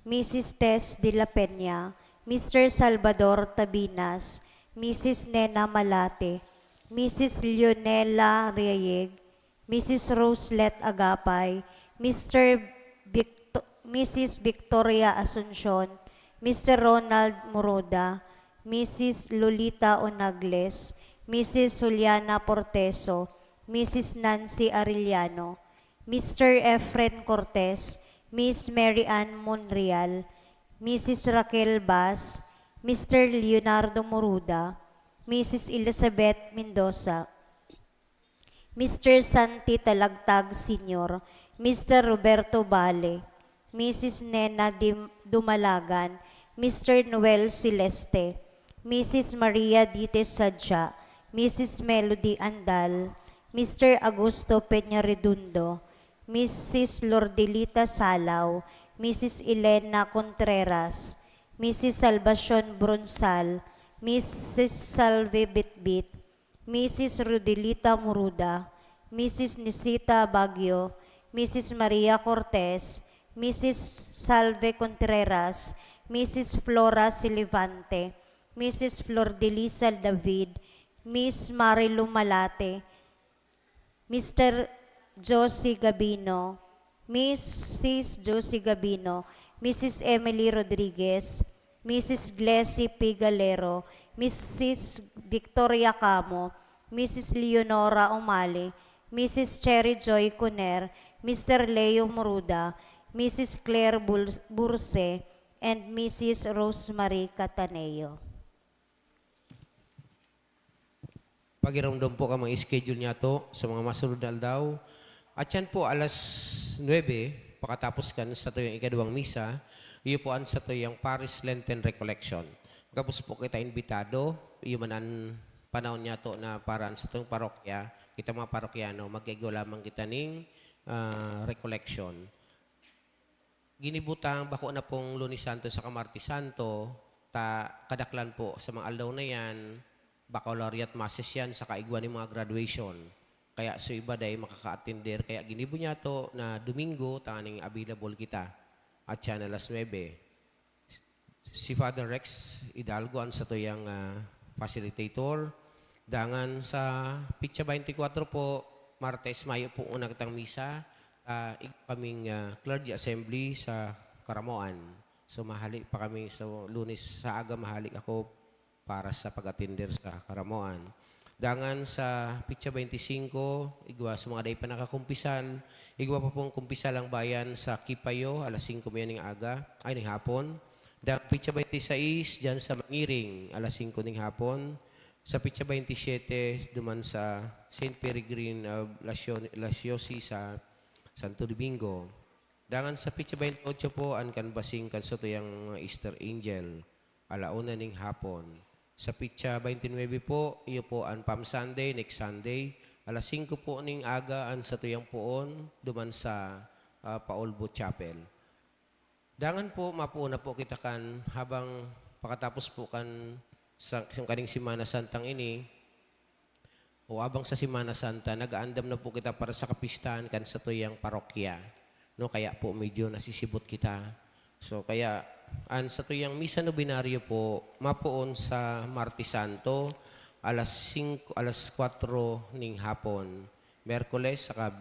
Mrs. Tess de la Peña, Mr. Salvador Tabinas, Mrs. Nena Malate, Mrs. Leonela Reyeg, Mrs. Roselet Agapay, Mrs. Victoria Asuncion, Mr. Ronald Moroda, Mrs. Lolita Onagles, Mrs. Juliana Porteso, Mrs. Nancy Arellano, Mr. Efren Cortez, Miss Mary Ann Monreal, Mrs. Raquel Bas, Mr. Leonardo Moruda, Mrs. Elizabeth Mendoza, Mr. Santi Talagtag Sr., Mr. Roberto Bale, Mrs. Nena Dumalagan, Mr. Noel Celeste, Mrs. Maria Dites Sadya, Mrs. Melody Andal, Mr. Augusto Peña Redondo, Mrs. Lordelita Salaw, Mrs. Elena Contreras, Mrs. Salvacion Bronsal, Mrs. Salve Bitbit, Mrs. Rodelita Muruda, Mrs. Nisita Baguio, Mrs. Maria Cortez, Mrs. Salve Contreras, Mrs. Flora Silivante, Mrs. Flordelisa David, Miss Marilu Malate, Mr. Josie Gabino, Mrs. Josie Gabino, Mrs. Emily Rodriguez, Mrs. Glessy P. Galero, Mrs. Victoria Camo, Mrs. Leonora Umali, Mrs. Cherry Joy Cuner, Mr. Leo Moruda, Mrs. Claire Burse, and Mrs. Rosemary Cataneo. Pagiramdam po ka mga schedule niya to sa mga masunod na aldaw. At yan po alas 9, pakatapos kan sa tuyong ikadawang misa, iyo po an sa tuyong Paris Lenten Recollection. Kapos po kita invitado, iyo manan panahon niya to na paraan sa tuyong parokya, kita mga parokyano, magkigo lamang kita ning recollection. Ginibutang bako na pong Lunes Santo sa Martes Santo, kadaklan po sa mga aldaw na yan, baccalaureate masses yan sa kaigwan ng mga graduation. Kaya so iba day makaka-attender. Kaya ginibo niya to na Domingo, taning available kita. At yan alas 9. Si Father Rex Hidalgo ang sa tuyang facilitator. Dangan sa Pitsa 24 po, Martes, Mayo po unang kitang misa. Kaming clergy assembly sa Karamoan. So mahalik pa kami sa Lunes sa aga, mahalik ako para sa pag-attender sa Karamoan. Dangan sa Pitsa 25, igwa sa mga day pa nakakumpisal. Igwa pa pong kumpisal ang bayan sa Kipayo, alas 5 yan ng aga, ay ng hapon. Dangan Pitsa 26, dyan sa Mangiring, alas 5 ng hapon. Sa Pitsa 27, duman sa St. Peregrine of Lasyosi sa Santo Domingo. Dangan sa Pitsa 28 po, ang kanbasing kansotuyang Easter Angel, alauna ng hapon. Sa Pitsa 29 po, iyo po ang Palm Sunday, next Sunday. Alas 5 po ning aga ang sa tuyang poon, duman sa Paulbo Chapel. Dangan po, mapuuna po kita kan habang pakatapos po kan sa kaning Simana Santang ini, o abang sa Simana Santa, nag-aandam na po kita para sa kapistahan kan sa tuyang parokya. No, kaya po medyo nasisibot kita. So kaya sa tuyang misa nobinaryo po, mapuon sa Martes Santo, alas 4 ning hapon. Merkules, saka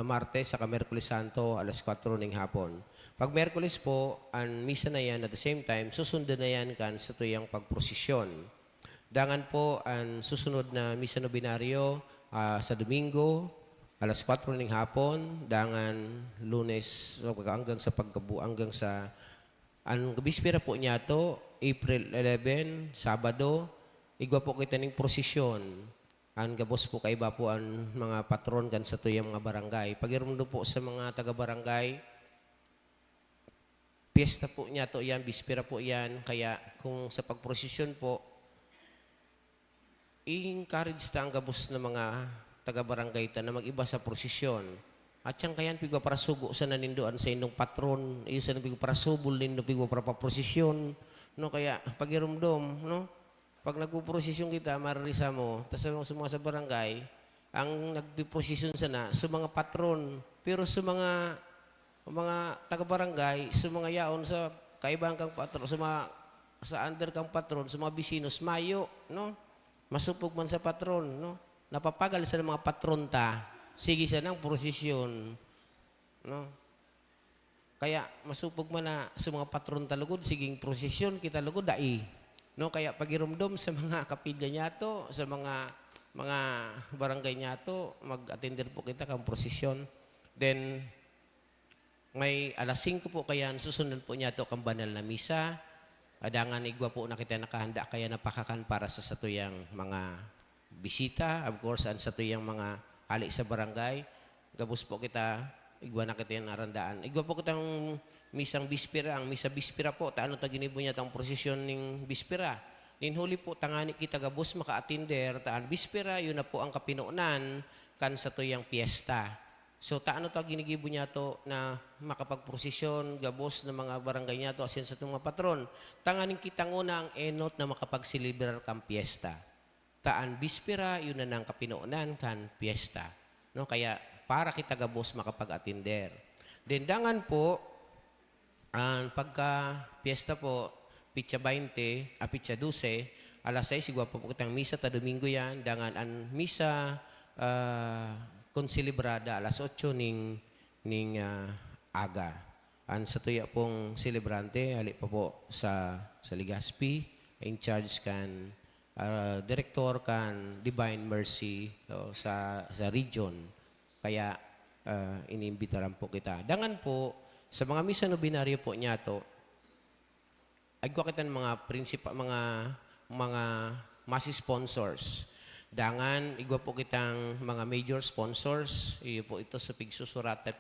Martes, saka Merkules Santo, alas 4 ning hapon. Pag Merkules po, ang misa na yan at the same time, susundan na yan kan sa tuyang pagprosesyon. Dangan po ang susunod na misa nobinaryo sa Domingo, alas 4 ning hapon, dangan Lunes hanggang sa pagkabu hanggang sa Ang bispera po niya to, April 11, Sabado, igwa po kita ning prosesyon. Ang gabos po kaiba po ang mga patron kan sa tuyang mga barangay. Pagirumdo po sa mga taga-barangay, piyesta po niya to yan, bispera po yan. Kaya kung sa pagprosesyon po, i-encourage ta ang gabos na mga taga-barangay ta na mag-iba sa prosesyon. At siyang kayan, pigwa para sugo sa nanindoan sa indong patron, iyo sa pigwa para subol nindo, pigwa para paprosesyon. No, kaya pagirumdom, no? Pag nagpuprosesyon kita, mararisa mo, tapos sa mga sa barangay, ang nagpiprosesyon sana sa mga patron. Pero sa mga taga-barangay, sa mga yaon sa kaibang kang patron, sa under kang patron, sa mga bisinos, mayo, no? Masupog man sa patron, no? Napapagal sa mga patron ta. Sige sa nang prosesyon, no? Kaya masupog man na sa mga patron talugod, siging prosesyon kita lugod dai. No, kaya pagirumdom sa mga kapilya niya to, sa mga barangay niya to, mag-attender po kita kang prosesyon. Then may alas 5 po kaya susunod po niya to kang banal na misa. Adangan igwa po na kita nakahanda kaya napakakan para sa satuyang mga bisita, of course, ang satuyang mga hali sa barangay. Gabos po kita, igwa na kita yung narandaan. Igwa po kitang misang bispera, ang misa bispera po, taano ta ginibo niya tang prosesyon ning bispera. Ninhuli po, tangani kita gabos maka-attender, taan bispera, yun na po ang kapinuunan kan sa tuyang piyesta. So, taano ta ginigibo niya to na makapagprosesyon, gabos na mga barangay niya to, asin sa itong mga patron. Tanganing kitang una ang enot na makapagsilibrar kang piyesta. Taan bispera, yun na ng kapinuunan kan piyesta. No? Kaya para kita gabos makapag-attender. Dendangan po, ang pagka-piyesta po, pitsa 20, pitsa 12, alas 6, sigwa po kitang misa, ta Domingo yan. Dangan ang misa konsilibrada, alas 8 ning aga. Ang sa tuya pong celebrante, hali pa po sa Legazpi, in charge kan director kan Divine Mercy sa region. Kaya inimbitaran po kita. Dangan po, sa mga misa nobinaryo po niya to, ay ko kita mga principal, mga masi sponsors. Dangan, igwa po kitang mga major sponsors. Iyo po ito sa pigsusurat na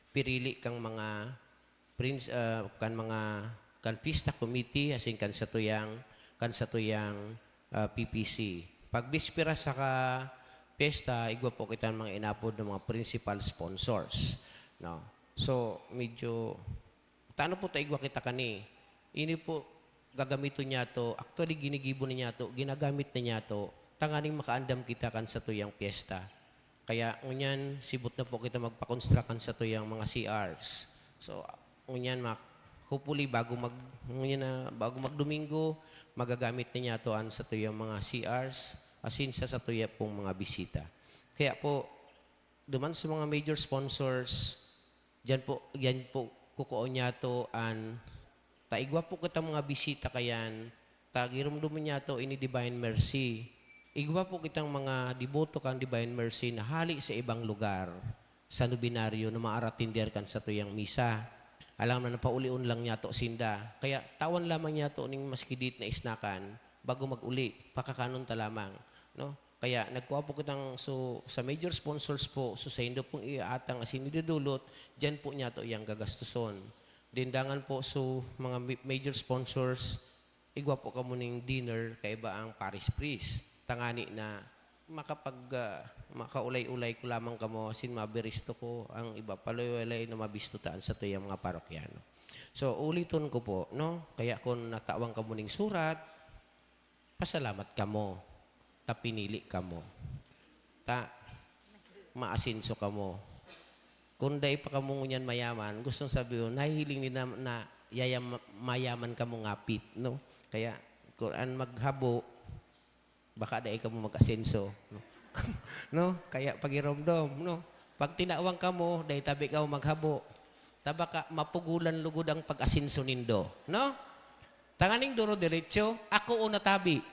pirili kang mga kan pista committee asin kan satuyang PPC. Pag bispera sa pesta, igwa po kita mga inapod ng mga principal sponsors. No? So, medyo, taano po igwa kita kani? Ini po, gagamito niya to, actually ginigibo niya to, ginagamit na niya to, tanganing makaandam kita kan sa tuyang piyesta. Kaya, ngunyan, sibot na po kita magpakonstrukan sa tuyang mga CRs. So, ngunyan, hopefully, bago magdomingo, magagamit na niya to sa tuyang mga CRs, asin sa tuya pong mga bisita. Kaya po, duman sa mga major sponsors, yan po kukuon niya to taigwa po kita mga bisita kayan, tagirumduman niya to ini Divine Mercy. Igwa po kitang mga diboto kang Divine Mercy na hali sa ibang lugar sa nobinaryo na maaratindir kan sa tuyang misa. Alam na pauli-un lang niya to sinda. Kaya tawan lamang niya to ning maskidit na isnakan bago mag-uli. Pakakanon ta lamang. No? Kaya nagkuha po kitang sa major sponsors po, sa indo pong iaatang asin idudulot, dyan po niya to iyang gagastuson. Dindangan po mga major sponsors, igwa po ka muning dinner kaiba ang Paris Priest. Tangani na makaulay-ulay ko lamang kamo asin mabiristo ko ang iba paloy-ulay na mabistutaan sa tuyang mga parokyano. So uliton ko po, no? Kaya kung natawang ka muning surat, pasalamat kamo, ta pinili kamo, ta maasinso kamo. Kung day pa kamo ngunyan mayaman, gustong sabihin, nahihiling din na mayaman kamo ngapit, no? Kaya kung maghabo, baka day ka mo mag-asenso. No? No? Kaya pagiromdom, no? Pag tinawang ka mo, day tabi ka mo maghabo. Tabaka mapugulan lugod ang pag-asenso nindo. No? Tanganing duro diretsyo, ako una tabi.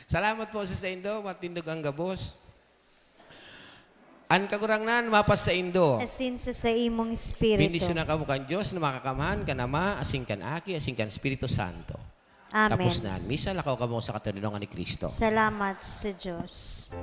Salamat po sa indo, matindog ang gabos. An kagurangnan mapas sa Indo. asin sa imong espiritu. Bendisyon na kamo kan Diyos na makakamahan kan Ama, asing kan Aki, asing kan Espiritu Santo. Amen. Tapos na, misa lakaw kamo sa katanungan ni Kristo. Salamat sa Diyos.